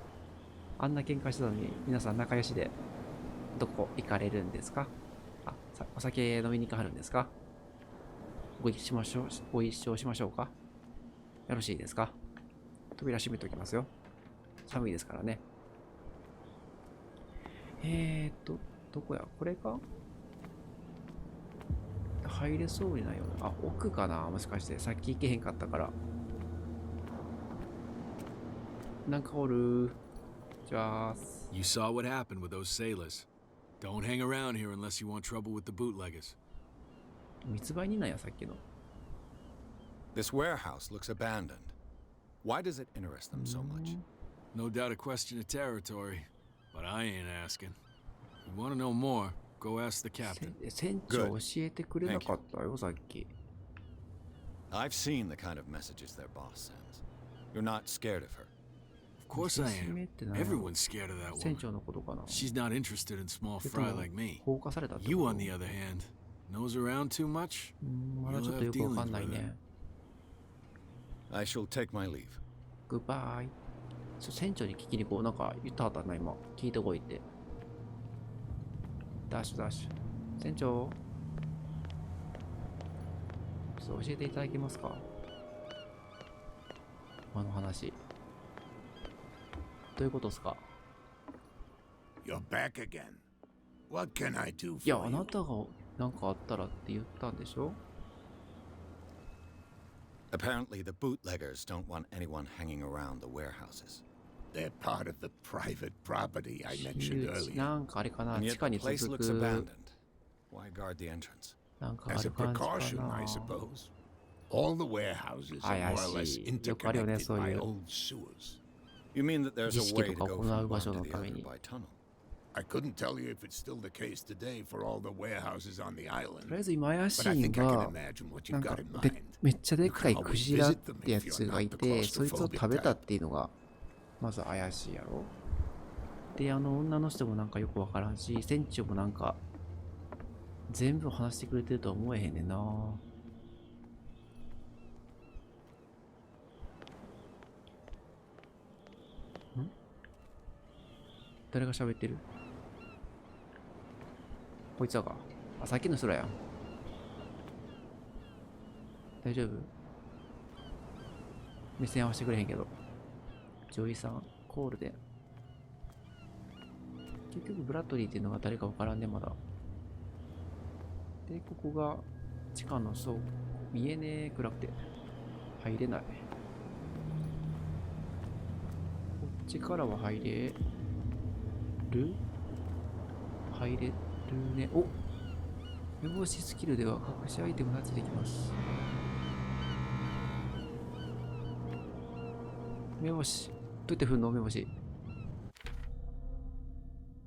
あんな喧嘩してたのに、皆さん仲良しで、どこ行かれるんですか？あ、お酒飲みに行かはるんですか？ご一緒しましょうか？よろしいですか？扉閉めておきますよ。寒いですからね。どこや？これか？入れそうにないよね。あ、奥かな？もしかして。さっき行けへんかったから。なんかおる。じゃあ。 You saw what happened with those sailors. Don't hang around here unless you want trouble with the bootleggers. 密売人なんや、さっきの。 This warehouse looks abandoned. Why does it interest them so much? No doubt a question of territory, but I ain't asking. You want to know more, go ask the captain. 船長教えてくれなかったよ、さっき。 I've seen the kind of messages their boss sends. You're not scared of her. Of course I am. Everyone's scared of that 船 woman. 長のことかな。 She's not interested in small それとも fry like me. 放火されたってこと？ You, on the other hand, knows around too much? まだちょっとよくわかんないね。 I shall take my leave. グッバイ。船長に聞きに行こう。なんか言ったはったな、今。聞いてこいって。ダッシュダッシュ。船長。ちょっと教えていただけますか？あの話。どういうことですか？ you're back again. What can I do いや、 for あ you? なたがなんかあったらって言ったんでしょ？ Apparently, the bootleggers don't want anyone hanging around the warehouses. They're part of the private property I mentioned 私有地 earlier. なんかあれかな？ And 地 yet 下 the に place 続 looks く abandoned. Why guard the entrance? なんかあ As る a 感じか precaution, な。 I suppose. All the warehouses are more or less 怪しい。よくあるよね、 interconnected そうい by う。 old sewers. You mean that there's a way to go from one to the other by by tunnel? I couldn't tell you if it's still the case today for all the warehouses on the と island. りあえず今怪し But I いの think I can が、 imagine what な you've んか got in で mind. めっちゃでっかいクジラってやつがいて、そいつを食べたっていうのが、まず怪しいやろ。で、女の人もなんかよくわからんし、船長もなんか、全部話してくれてるとは思えへんねんな。誰が喋ってる？こいつはか。あ、さっきの人らやん。大丈夫？目線合わせてくれへんけど。女医さん、コールで。結局、ブラッドリーっていうのが誰かわからんね、まだ。で、ここが地下の倉庫。見えねえ、暗くて。入れない。こっちからは入れる？入れるね。お！目星スキルでは隠しアイテムができます。目星。どうやって振んの？目星。どう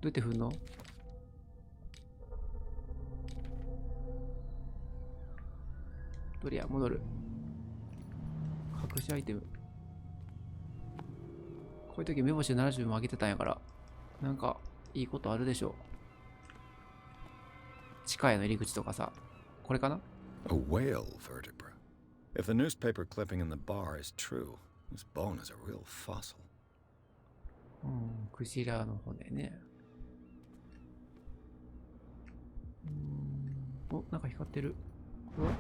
やって振んの？ドリア、戻る。隠しアイテム。こういう時目星70も上げてたんやから、なんかいいことあるでしょう。地下への入り口とかさ。これかな？ A whale vertebra. If the newspaper clipping in the bar is true, this bone is a real fossil. クジラの骨ね。お、なんか光ってる。これは？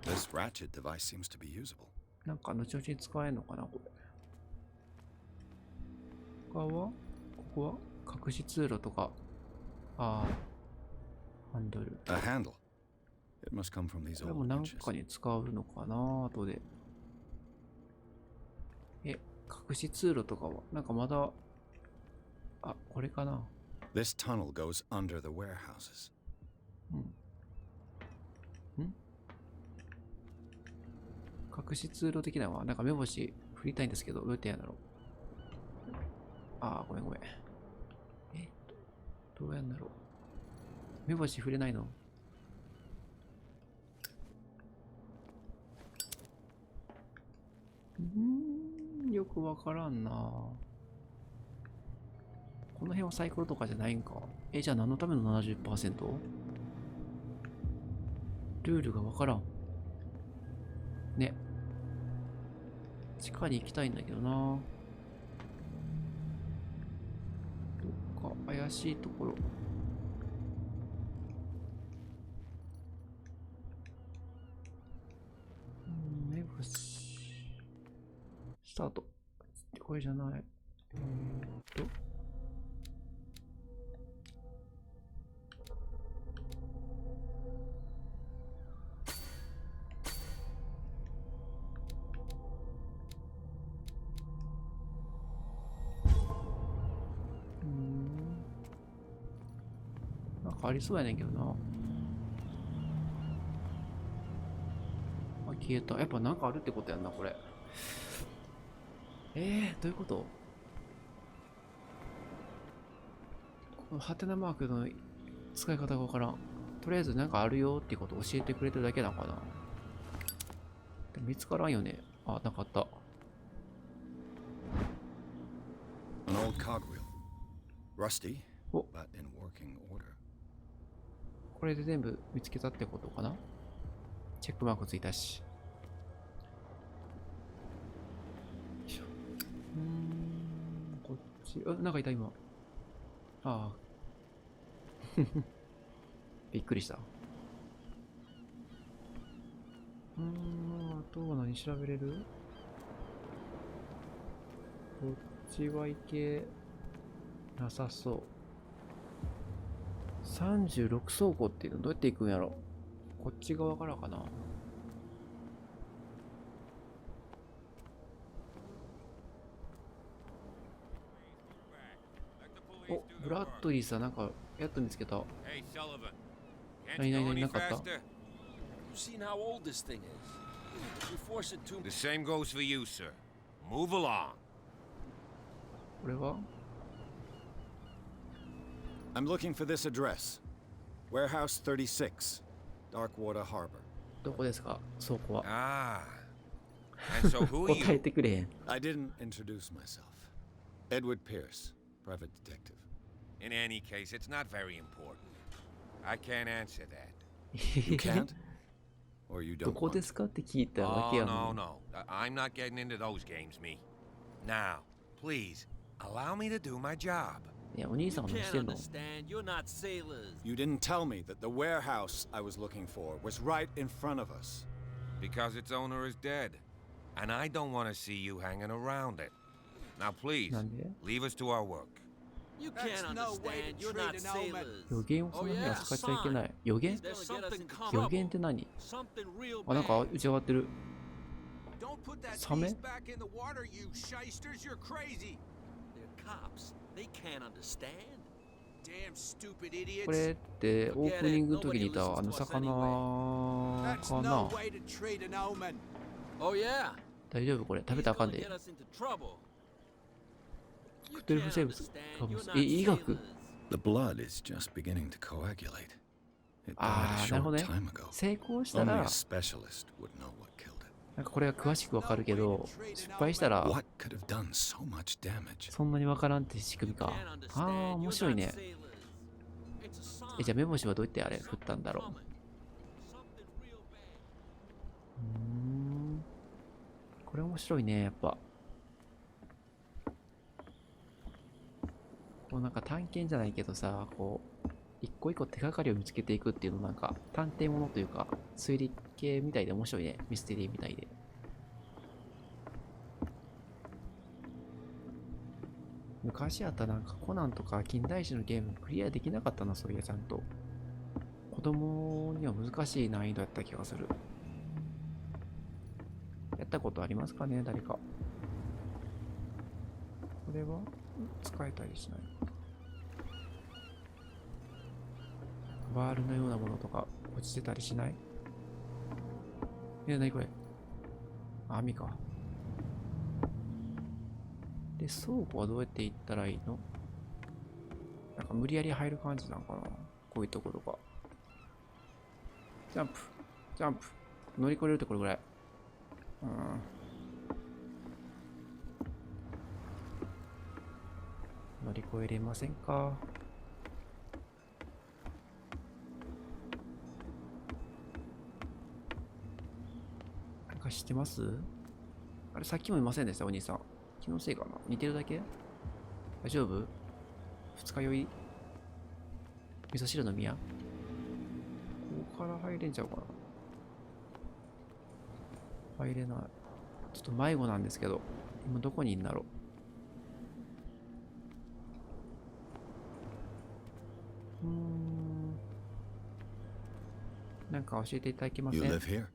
This ratchet device seems to be usable. なんか後々使えんのかな、これ。他は？ここは隠し通路とか。ああ、ハンドル。A handle. It must come from these これ old も何 benches. かに使うのかな、後で。隠し通路とかは、なんかまだ、あ、これかな。This tunnel goes under the warehouses. 隠し通路的なのは、なんか目星振りたいんですけど、どうやってやるんだろう。ああ、ごめんごめん。どうやんだろう。目星振れないの？よくわからんな。この辺はサイコロとかじゃないんか。じゃあ何のための 70%？ ルールがわからん。ね。地下に行きたいんだけどな。どっか怪しいところ。目星。スタート。これじゃない。なんかありそうやねんけどな。あ、消えた。やっぱなんかあるってことやんな、これ。どういうこと？このハテナマークの使い方がわからん。とりあえずなんかあるよっていうことを教えてくれてるだけなのかな。でも見つからんよね。あ、なかった。An old cogwheel. Rusty, お、 but in working order. これで全部見つけたってことかな。チェックマークついたし。こっち、なんかいた今。ああ。びっくりした。あとは何調べれる？こっちは行けなさそう。36倉庫っていうのどうやって行くんやろ？こっち側からかな。お、ブラッドリーさん、なんかやっと見つけた。何なかった？ Seen how old this thing is. You force it to The same goes for you, sir. Move along. これは I'm looking for this address. Warehouse 36, Darkwater Harbor. どこですか倉庫は。Ah. And so who are 答え you? てくれへん。 I didn't introduce myself. Edward Pierce, private detective. In any case, it's not very important. I can't answer that. You can't? Or you ど don't こ want です to? かって聞いただ Oh, けや no, のに。 no. I'm not getting into those games, me. Now, please, allow me to do my job. いや、お兄さんは何してんの？ You're not sailors. You didn't tell me that the warehouse I was looking for was right in front of us. Because its owner is dead. And I don't want to see you hanging around it. Now, please, なんで？ leave us to our work. You can't understand. You're not sailors. 予言をそんなに扱っちゃいけない。予言？ They'll get us into 予 trouble. 言って何？ Something real あ、なんか bad. 打ち上がってる。 Don't put that Sabe? piece back in the water, you shysters. You're crazy. They're cops. They can't understand. Damn stupid idiots. これってオープニングの時にいたあの魚 That's かな no way to treat an omen. Oh yeah. 大丈夫これ食べたらあかん He's で gonna get us into trouble. You クトゥルフ can't 生物 understand. かも You're し not れ医学 sailors. The blood is just beginning to coagulate. It died あ a あなるほど short ね time ago. 成功した Only ら a specialist would know what killed it. なんかこれが詳しくわかるけど失敗したら What could have done so much damage? そんなにわからんって仕組み You か can't ああ understand. 面 You're 白い not ね sailors. It's a sign. じゃあ目星はどうやってあれ振ったんだろう Something real bad. これ面白いねやっぱこうなんか探検じゃないけどさこう一個一個手がかりを見つけていくっていうのなんか探偵ものというか推理系みたいで面白いねミステリーみたいで昔あったなんかコナンとか近代史のゲームクリアできなかったなそういやちゃんと子供には難しい難易度やった気がするやったことありますかね誰かこれは使えたりしないバールのようなものとか落ちてたりしないなにこれ網かで倉庫はどうやって行ったらいいのなんか無理やり入る感じなのかなこういうところがジャンプジャンプ乗り越えるってこれぐらい乗り越えれませんかなんか知ってますあれさっきもいませんでしたお兄さん気のせいかな似てるだけ大丈夫二日酔い味噌汁飲みやここから入れんちゃうかな入れないちょっと迷子なんですけど今どこにいんだろうなんか教えていただけません You live here?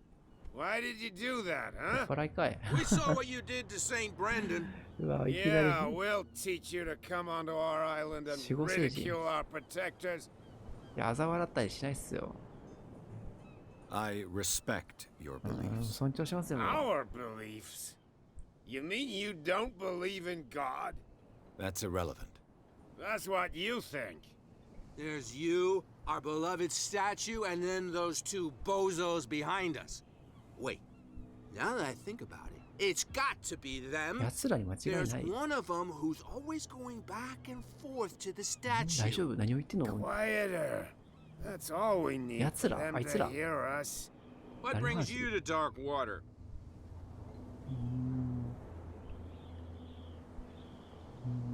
Why did you do that, huh? 笑いかい We saw what you did to St. Brendan. うわいきな Yeah, り we'll teach you to come onto our island and 守護聖人 ridicule our protectors. いや嘲笑ったりしないっすよ I respect your うん beliefs. 尊重しますよ Our beliefs? You mean you don't believe in God? That's irrelevant. That's what you think. There's you, our beloved statue, and then those two bozos behind us. Wait, now that I think about it, it's got to be them. 奴らに間違い There's ない one of them who's always going back and forth to the 大丈 statue. 夫何を言ってんの Quieter. That's all we need for Yatsura, them to Aitsura. hear us. What brings you to Darkwater?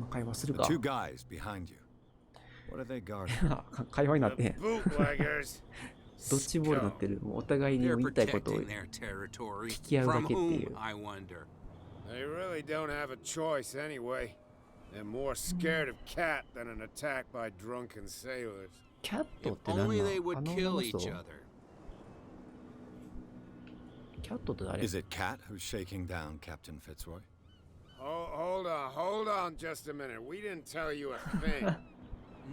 会話する The か two guys behind you. What are they guarding? 会話になっ The てへん bootleggers. ドッジボールになってるもうお互いに They're 言いたいことを protecting their territory. 聞き合うだ From けっていう whom, I wonder. They really don't have a choice anyway. They're more scared of Cat than an attack by drunken sailors. キャット If って何な only の they あ would の kill 女の each 人 other. キャットって誰 Is it Cat who's shaking down Captain Fitzroy? Hold on just a minute. We didn't tell you a thing.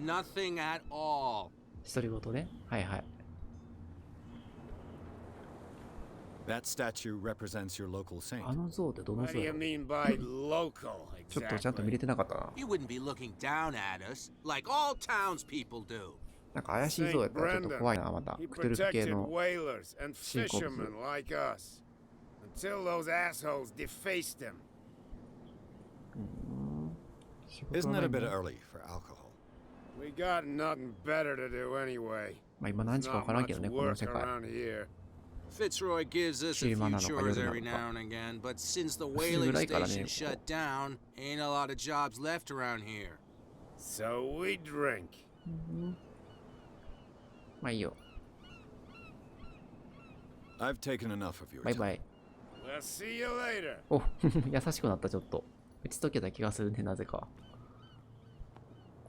Nothing at all. 独り言ねはいはい That statue represents your local saint. あの像ってどの What 像 do や you ろ？ mean by local, ちょっとちゃんと見 exactly? れてなかったな。 You wouldn't be looking down at us like all townspeople do. なんか怪しい像やったらちょっと怖いな、また。 He クトゥルフ系 protected の。 whalers and 新興物。 fishermen like us until those assholes defaced him. Isn't it a bit early for alcohol? We got nothing better to do anyway. まあ今何時かわ Not からんけ much どね、この work 世界。 around here. Fitzroy gives us a few 昼間なのか chores 夜な every のか。 now and again, but since the ぐ whaling らいからね、 station shut down, ain't a lot of jobs left around here. So we drink. まあいいよ。 I've taken enough of your バイバ time. イ。 We'll see you later. お優しくなった、ちょっと。打ち解けた気がするね、なぜか。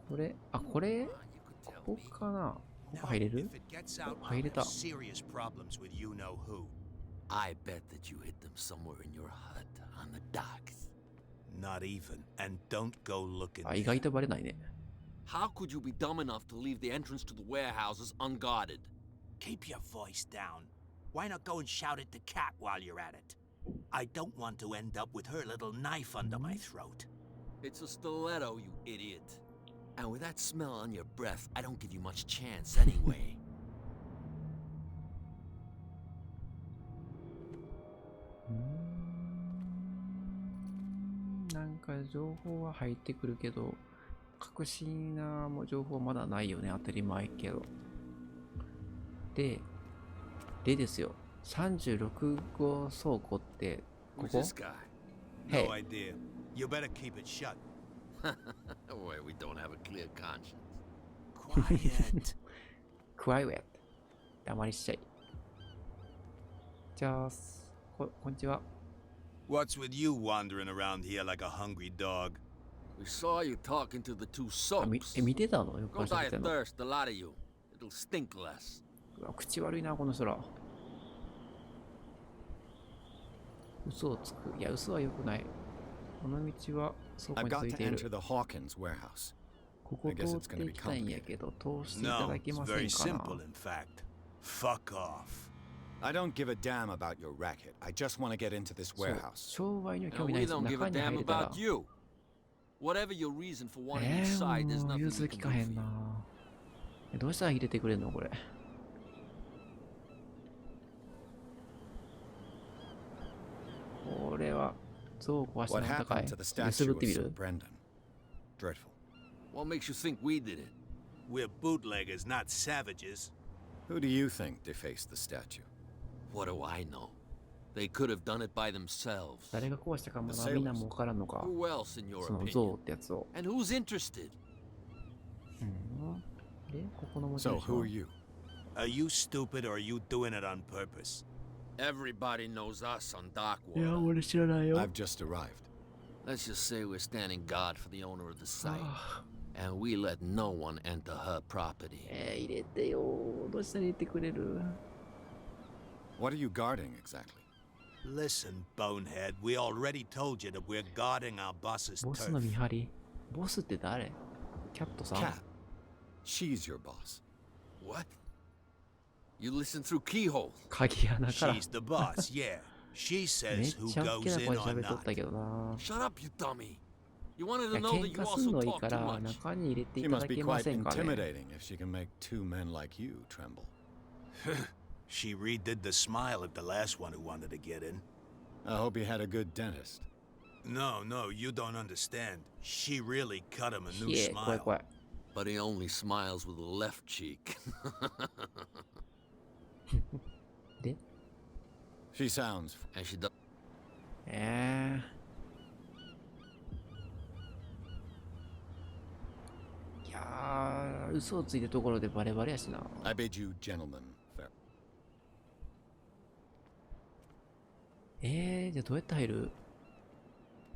これ、あ、これ、ここかな。ここ入れる？入れた。 Serious problems with you know who. I bet that you hid them somewhere in your hut on the docks. Not even. And don't go looking. あ、意外とバレないね。 How could you be dumb enough to leave the entrance to the warehouses unguarded? Keep your voice down. Why not go and shout at the cat while you're at it? I don't want to end up with her little knife under my throat. It's a stiletto, you idiot. And with that smell on your breath, I don't give you much chance anyway. なんか情報は入ってくるけど、確信なもう情報はまだないよね、当たり前けど。でですよ、36号倉庫ってこ Who's こ？ this guy? Hey. No idea. You better keep it shut. Boy, we don't have a clear conscience. Quiet. Quiet. 黙りしちゃい。じゃあ、こんにちは。 What's with you wandering around here like a hungry dog? We saw you talking to the two あ、見 soaps. てたの？よく Go 話し die て of たの。 thirst, the lot of you. It'll stink less. うわ、口悪いな、この人ら。嘘をつく。いや、嘘は良くない。この道は倉庫 I've に got つい to てい enter る。 the Hawkins warehouse. ここ I guess 通 it's って gonna い be きたいんや complicated. けど、通していた No, だけ it's ませ very んかな。 simple, in fact. Fuck off. I don't give a damn about your racket. I just want to get into this そう warehouse. 商売には興 And 味ない we です。 don't give 中 a に入 damn れたら about。you. Whatever your reason for wanting inside, there's もう nothing 融 we 通 can き do かへ for ん you. な。どうしたら入れてくれんのこれ。これは像壊し What の高い。 happened to the 揺す statue ぶっ of てみ St. る？ Brendan? Dreadful. What makes you think we did it? We're bootleggers, not savages. Who do you think defaced the statue? What do I know? They could have done it by themselves. 誰が壊したかもな。みんなもわからんのか。 Who else, in your その像 opinion? ってやつを。 And who's interested? で、ここの持ち So 主 who は are you? Are you stupid or are you doing it on purpose? Everybody knows us on いや、 Darkwater. 俺知らないよ。 I've just arrived. Let's just say we're standing guard for the owner of the site. あ And we let no one enter her property. 入れてよ。どうしたら入れてくれる？ What are you guarding exactly? Listen, bonehead, we already told you that we're guarding our boss's ボスの turf. 見張り？ボスって誰？キャットさん？ Cat. She's your boss. What? You listen through keyholes. 鍵穴から。 She's the boss, yeah. She めっ says who ちゃ大き goes な in 声で or 喋っとっ not. たけどな。 Shut up, you dummy. You wanted い to や、 know that 喧 you 嘩すん also のいい talk か too ら much. 中に入れてい She た must だ be けま quite せんかね。 intimidating if she can make two men like you tremble. She redid the smile at the last one who wanted to get in. I hope he had a good dentist. No, you don't understand. She really cut him a new いえ、怖い smile. 怖い。 But he only smiles with the left cheek. で She sounds. And she does. いやー、嘘をついたところでバレバレやしな。 I bid you gentlemen fair. じゃあどうやって入る？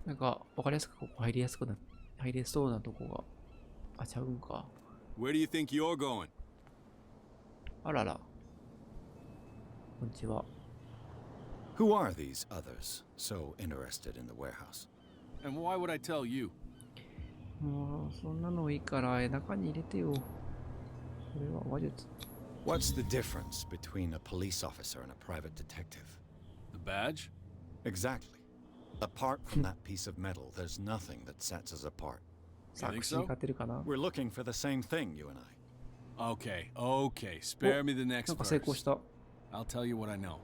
なんか、わかりやすくここ入り入れそうなとこが。あ、ちゃうんか。 Where do you think you're going? あらら。こんにちは。 Who are these others so interested in the warehouse? And why would I tell you? もう、そんなのいいから、中に入れてよ。これは話術。 What's the difference between a police officer and a private detective? badge? Exactly. Apart from that piece of metal, there's nothing that sets us apart. You think so? We're looking for the same thing, you and I. Okay, okay. Spare me the next なんか成功 verse. した。 I'll tell you what I know.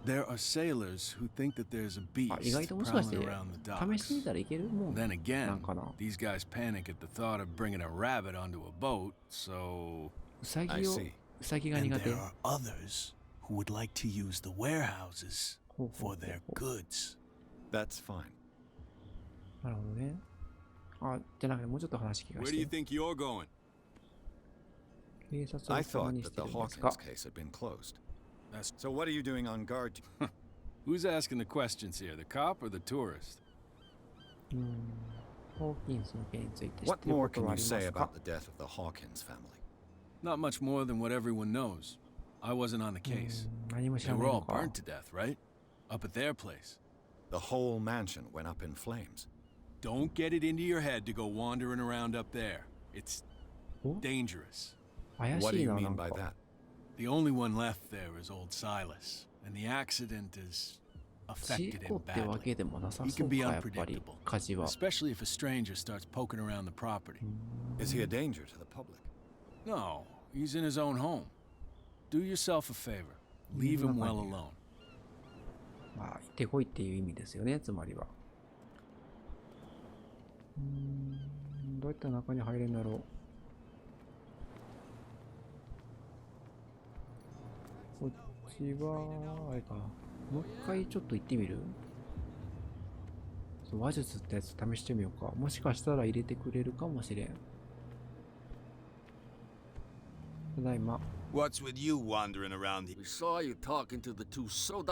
There are sailors who think that there's a beast あ、意外ともしかして prowling around the 試してみ docks. たらいけるもん Then なん again, かな。 these guys panic at the thought of bringing a rabbit onto a boat, so... うさ I ぎを see. うさぎが And 苦手 there are others who would like to use the warehouses ほうほうほ for う their ほう goods. That's fine. なるほどね。あ、じゃなくてもうちょっと話聞か Where せ do you て。 think you're going? 警察を I 様 thought に that して the るんですか Hawkins case had been closed. That's... So what are you doing on guard? Who's asking the questions here, the cop or the tourist? ホーキンスの件について知っ What ているこ more と can はあ you りま say すか about the death of the Hawkins family? Not much more than what everyone knows. I wasn't on the case. 何も知 They らない were の all か。 burnt to death, right? Up at their place. The whole mansion went up in flames. Don't get it into your head to go wandering around up there. It's お dangerous. 怪 What し do い you な、な mean ん by か。 that? The only one left there is old Silas, and the accident is 事 affected 故 him ってわ badly. けでもなさ He そ can う be か、やっぱり unpredictable, 火事は。 especially if a stranger starts poking around the property. Is he a danger to the public? No, he's in his own home. Do yourself a favor. Leave him well alone. まあ、行ってこいっていう意味ですよね、つまりは。どうやったら中に入れるんだろう。こっちは、あれかな。もう一回ちょっと行ってみる？そう、話術ってやつ試してみようか。もしかしたら入れてくれるかもしれん。ただいま。What's with you wandering around the... We saw you talking to the two so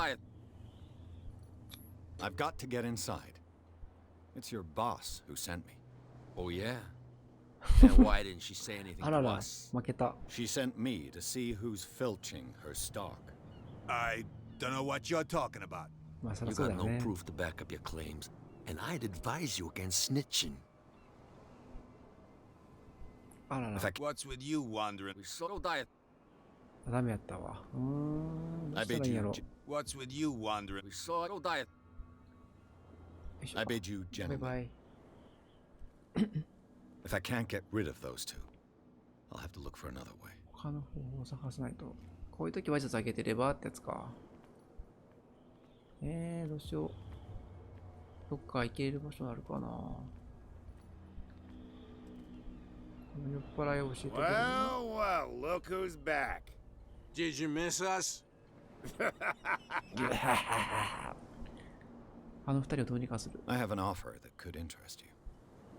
I've got to get inside. It's your boss who sent me. Oh, yeah? And why didn't she say anything あら to ら、 us? 負けた。 She sent me to see who's filching her stock. I don't know what you're talking about. まあ、そり You ゃそうだ got よ no ね。 proof to back up your claims, and I'd advise you against snitching. あらら In、fact, What's with you wandering... We sawダメやったわ。どう I したら bid いいんや you, ろ。 What's with you wandering... We saw diet. よいしょ I bid you バイ gentlemen. バイ。 If I can't get rid of those two, I'll have to look for another way. 他の方法を探さないと。こういう時話術上げてればってやつか。どうしよう。どっか行ける場所あるかな。酔っ払いを教えてくれる。 Well, well, look who's back. Did you miss us? あの二人をどうにかする。 I have an offer that could interest you.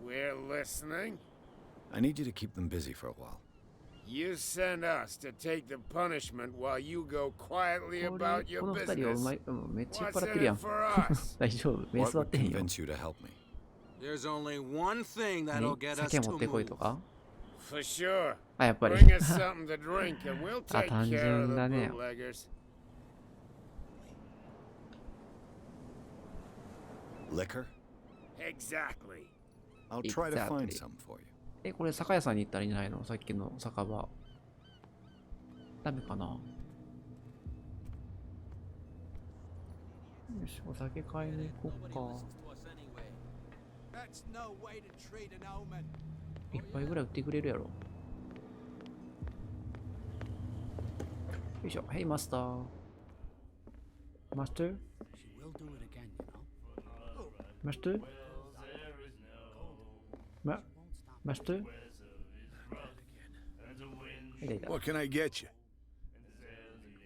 We're listening. I need you to keep them busy for a while. You send us to take the punishment while you go quietly これ about your この二人をう business. まい、めっちゃ酔っ What's 払って in るや it ん。 for us? 大丈夫。目 What 座っ would てへんよ。 convince you to help me? There's only one thing 何 that'll get us 酒 to 持ってこい move. とか For sure. あ、やっぱり。 Bring us something to drink and we'll あ、 take 単 care of 純 the だね。 bootleggers. Liquor? Exactly. I'll try to find Exactly. some for you. これ酒屋さんに行ったらいいんじゃないの？さっきの酒場。ダメかな？よし、お酒買いに行こうか。 That's no way to treat an omen. 一杯ぐらい売ってくれるやろ。よいしょ。Hey, Master. Master? She will do it again, you know. Master? Master? いたいた。 What can I get you?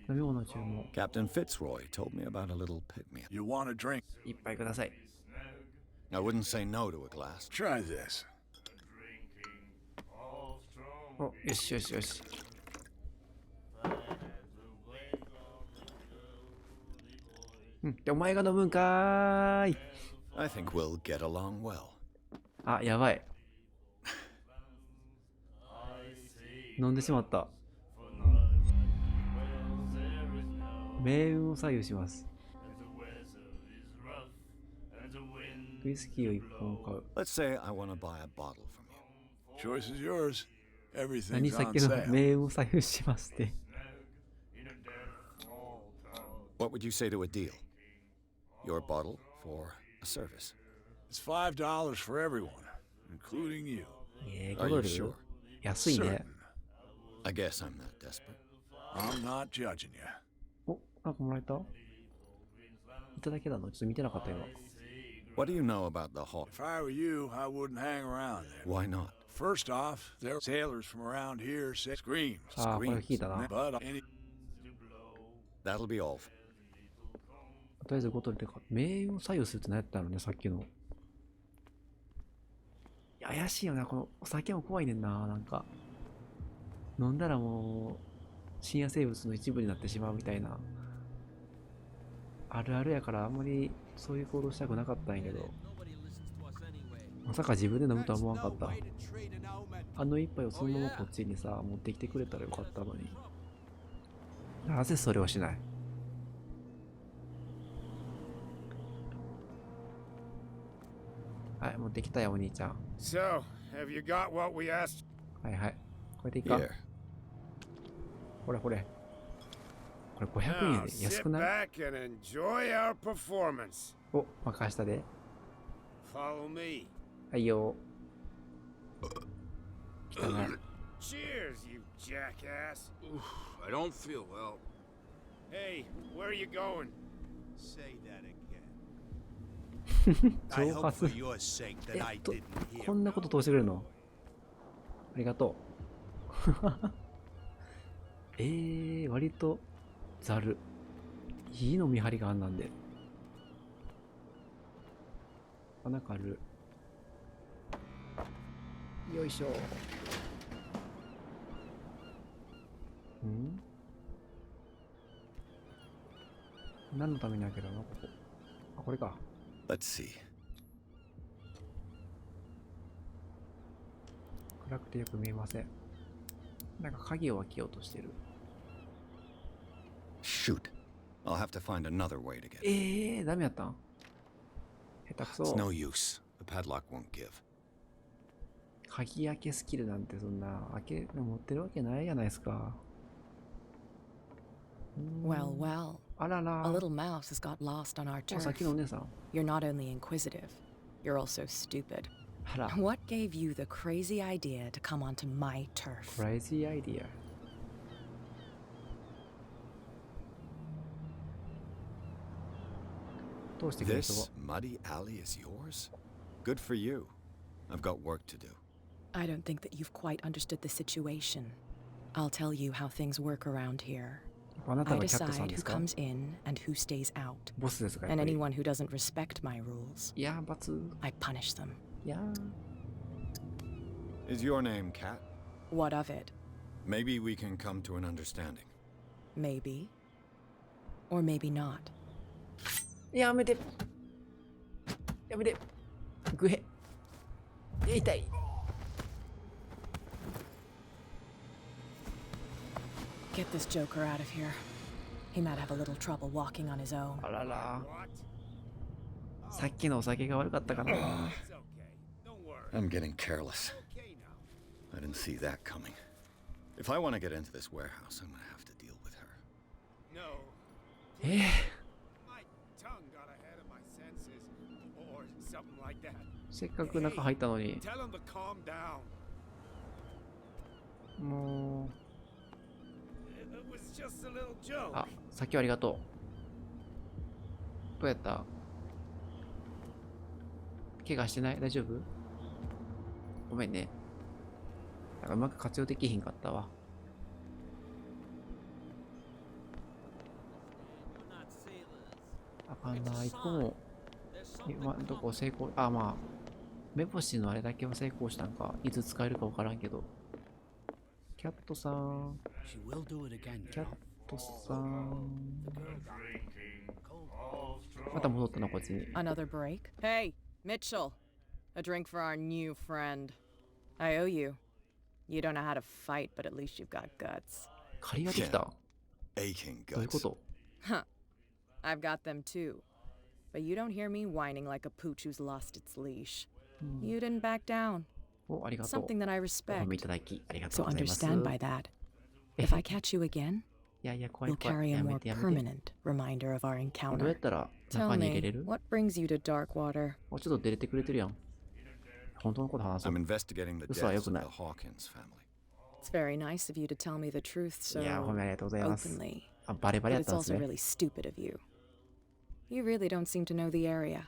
飲み物注文。 Captain Fitzroy told me about a little pick-me-up. You want a drink? 一杯ください。 I wouldn't say no to a glass. Try this. お、よしよしよし。で、お前が飲むんかーい。 I think we'll get along well. あ、やばい。飲んでしまった。命運を左右します。ウイスキーを一本買う。 Let's say I want to buy a bottle from you. Choice is yours. 何 Everything's さっ on きの sale. 命運を左右しますって。 What would you say to a deal? your bottle for a service. It's $5 for everyone, including you. Are you sure? 安いね。 I guess I'm not desperate. I'm not judging you. お、なんかもらえた？いただけたの？ちょっと見てなかった今。 What do you know about the hall? If I were you, I wouldn't hang around there. Why not? First off, there are sailors from around here say screams. ああ、これ聞いたな。 But any That'll be all. とりあえず5取りでか。命運を左右するって何やったのね、さっきの。いや怪しいよな、このお酒も怖いねんな、なんか。飲んだらもう、深夜生物の一部になってしまうみたいな。あるあるやからあんまりそういう行動したくなかったんやけど。まさか自分で飲むとは思わんかった。あの一杯をそのままこっちにさ、持ってきてくれたらよかったのに。なぜそれをしない？はい、持ってきたよ、お兄ちゃん。So, have you got what we asked? はいはい。これでいいか。これこれ。これ500円やで。安くない？ Back and enjoy our performance. お、任したで。Follow me. はいよ。来たな。 Cheers, you jackass. I don't feel well. Hey, where are you going? Say that again. 挑発。こんなこと通してくれるの？ありがとう。割とざる。いいの見張りがあんなんで。なんかある。よいしょ。ん？何のために開けたのここ。あ、これか。Let's see. 暗くてよく見えません。なんか鍵を開けようとしてる。Shoot. I'll have to find another way to get. ダメやったん？下手くそ。 It's no use. The padlock won't give. 鍵開けスキルなんてそんな開け持ってるわけないじゃないですか。Well, well. あらら。 A little mouse has got lost on our turf. さっきのお姉さん。 You're not only inquisitive, you're also stupid. あら。 What gave you the crazy idea to come onto my turf? Crazy idea. どうしてくれる This muddy alley is yours? Good for you. I've got work to do. I don't think that you've quite understood the situation. I'll tell you how things work around here. I decide who comes in and who stays out. And anyone who doesn't respect my rules, I punish them. Is your name Cat? What of it? Maybe we can come to an understanding. Maybe. Or maybe not. やめて。やめて。ぐへ。痛い。Get this joker out of here. He might have a little trouble walking on his own. あらら。さっきのお酒が悪かったかな。I'm getting careless. I didn't see that coming. If I want to get into this warehouse, I'm going to have to deal with her. No. My tongue got ahead of my senses, or something like that. せっかく中入ったのに。 Tell him to calm down. もう。It was just a little joke. あ、さっきはありがとう。どうやった？怪我してない？大丈夫？ごめんね。なんかうまく活用できひんかったわ。あかんな、一個も今んとこ成功。あ、まあ目星のあれだけは成功したんか。いつ使えるかわからんけど。キャットさん。キャットさん。また戻ったな、こっちに。Another break? Hey, Mitchell. A drink for our new friend. I owe you. You don't know how to fight, but at least you've got guts. 借りができた。 Aching どういうこ guts. と？ Huh. I've got them too. But you don't hear me whining like a pooch who's lost its leash. You didn't back down. お、ありがとう。 Something that I お respect. 褒めいただきありがとう So ございます。 understand by that. If I catch you again, いやいや、怖い You'll 怖い。 carry a やめ more てやめて。 permanent reminder of our どうや encounter. ったら Tell 中に入れれ me, る？ what brings you to Darkwater? ちょっと出れてくれてるやん。本当のこと話そう。 I'm investigating the 嘘は良 deaths く of ない。 the Hawkins family. It's very nice of you to tell me the truth so いや、褒めありがとうございます。 openly. あ、バレバレ But やっ it's たんです also ね。 really stupid of you. You really don't seem to know the area.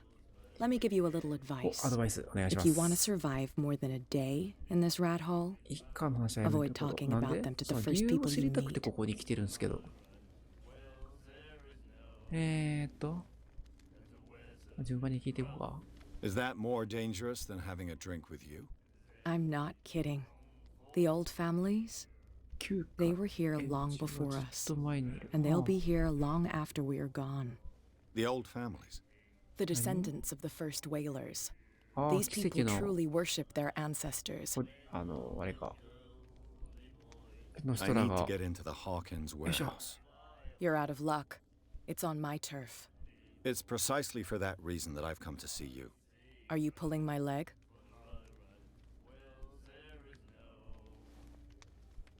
Let me give you a little お、 advice. アドバイスお願いしま If you want to す。 survive more than a day in this rat hole, 一家の話はやめ avoid てこと。 talking なん about で them to そ the の first 理由を people 知 you りたくて meet. ここに来てるんですけど。順番に聞いていこうか。 Is that more dangerous than having a drink with you? I'm not kidding. The old families, 9 they were here long before ずっ us, と前にいる。 and they'll be here long after we are gone. The old families. The descendants of the first whalers. ああ、 These 奇 people 跡の、 truly worship their ancestors. あれか。の I 人ら need が to。get into the Hawkins warehouse. You're out of luck. It's on my turf. It's precisely for that reason that I've come to see you. Are you pulling my leg?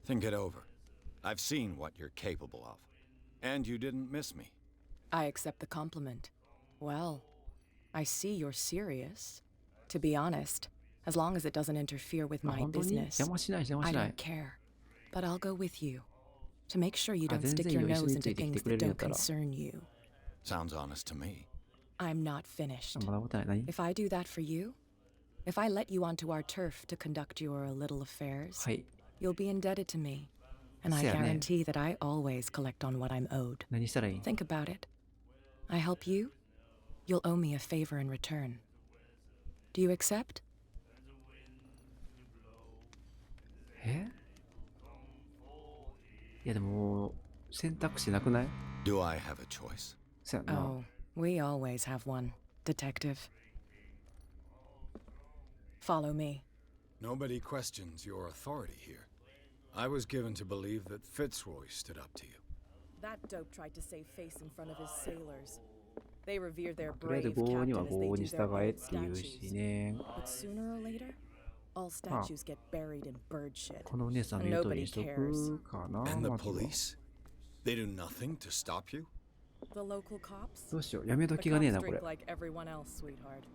Think it over. I've seen what you're capable of. And you didn't miss me. I accept the compliment. Well, I see you're serious. To be honest, as long as it doesn't interfere with あ、 my 本当に business, 邪魔しない、邪魔 I しない don't。care. But I'll go with you to make sure you あ、 don't 全 stick 然いい your よ。一緒 nose につ into いてきて things くれ that るんや don't ったら。 concern you. Sounds honest to me. I'm not finished. まだ答え何？ If I do that for you, if I let you onto our turf to conduct your little affairs, はい。 you'll be indebted to me. And I せやね。 guarantee that I always collect on what I'm owed. 何したらいい？ Think about it. I help you, you'll owe me a favor in return. Do you accept? いやでも、選択肢なくない？ Do I have a choice? そやな。 Oh, we always have one, Detective. Follow me. Nobody questions your authority here. I was given to believe that Fitzroy stood up to you. That dope tried to save face in front of his sailors. They revere their とりあえず brave 5に captain は as they 5 do に their 従え own っていうし statues. ね。 But sooner or later, all statues get buried in bird shit. このお姉さんの言う通りにしとくかな。 And the まずは police? They do nothing to stop you? The local cops? どうしよう。やめ The 時がねえ cops な、これ。 drink like everyone else, sweetheart.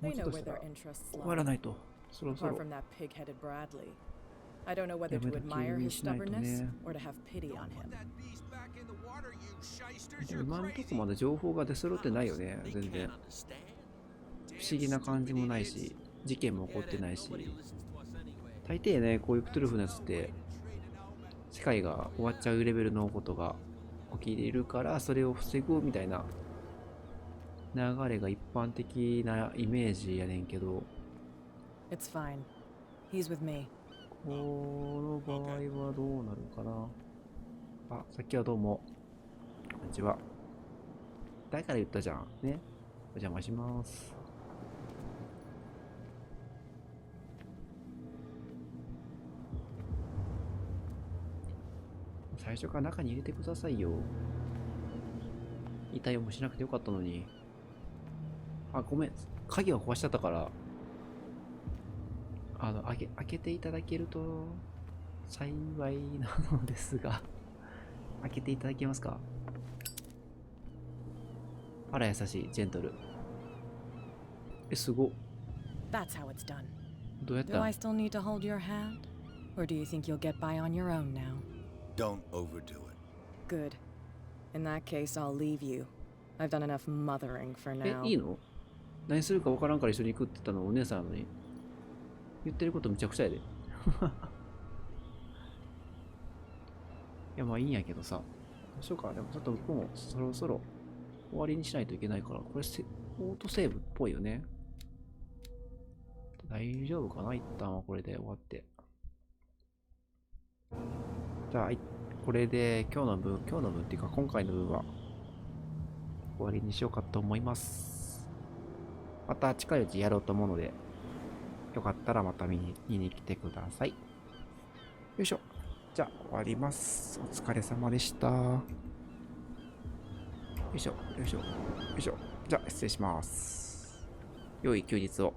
も They うちょ know っと where したら their interests 終わ lie. らないと。そろそ Apart ろ。 from that pig-headed Bradley. I don't know whether やめ to 時 admire に his しないと stubbornness ね。 or to have pity on him. That beast back in the water, you shysters. You're 今のとこ crazy. まだ情報が出揃ってないよね、全然。不思議な感じもないし、事件も起こってないし。大抵ね、こういうクトゥルフのやつって、世界が終わっちゃうレベルのことが起きているから、それを防ぐみたいな流れが一般的なイメージやねんけど、 It's fine. He's with me. この場合はどうなるかな。あ、さっきはどうも。こんにちは。誰から言ったじゃん。ね。お邪魔します。最初から中に入れてくださいよ。遺体をもしなくてよかったのに。あ、ごめん。鍵は壊しちゃったから。開けていただけると幸いなのですが、開けていただけますか？あら優しい、ジェントル。すごっ。 That's how it's done. どうやっ Do た I still need to hold your hand? Or do you think you'll get by on your own now? Don't overdo it. Good. In that case, I'll leave you. I've done enough mothering for now. いいの？何するか分からんから一緒に行くって言ったのお姉さんなのに。言ってることむちゃくちゃやで。いや、まあいいんやけどさ。どうしようか。でもちょっと僕もそろそろ終わりにしないといけないから、これオートセーブっぽいよね。大丈夫かな？一旦はこれで終わって。じゃあ、これで今日の分っていうか今回の分は終わりにしようかと思います。また近いうちやろうと思うので、よかったらまた見に来てください。よいしょ。じゃあ終わります。お疲れ様でした。よいしょ、よいしょ、よいしょ。じゃあ失礼します。良い休日を。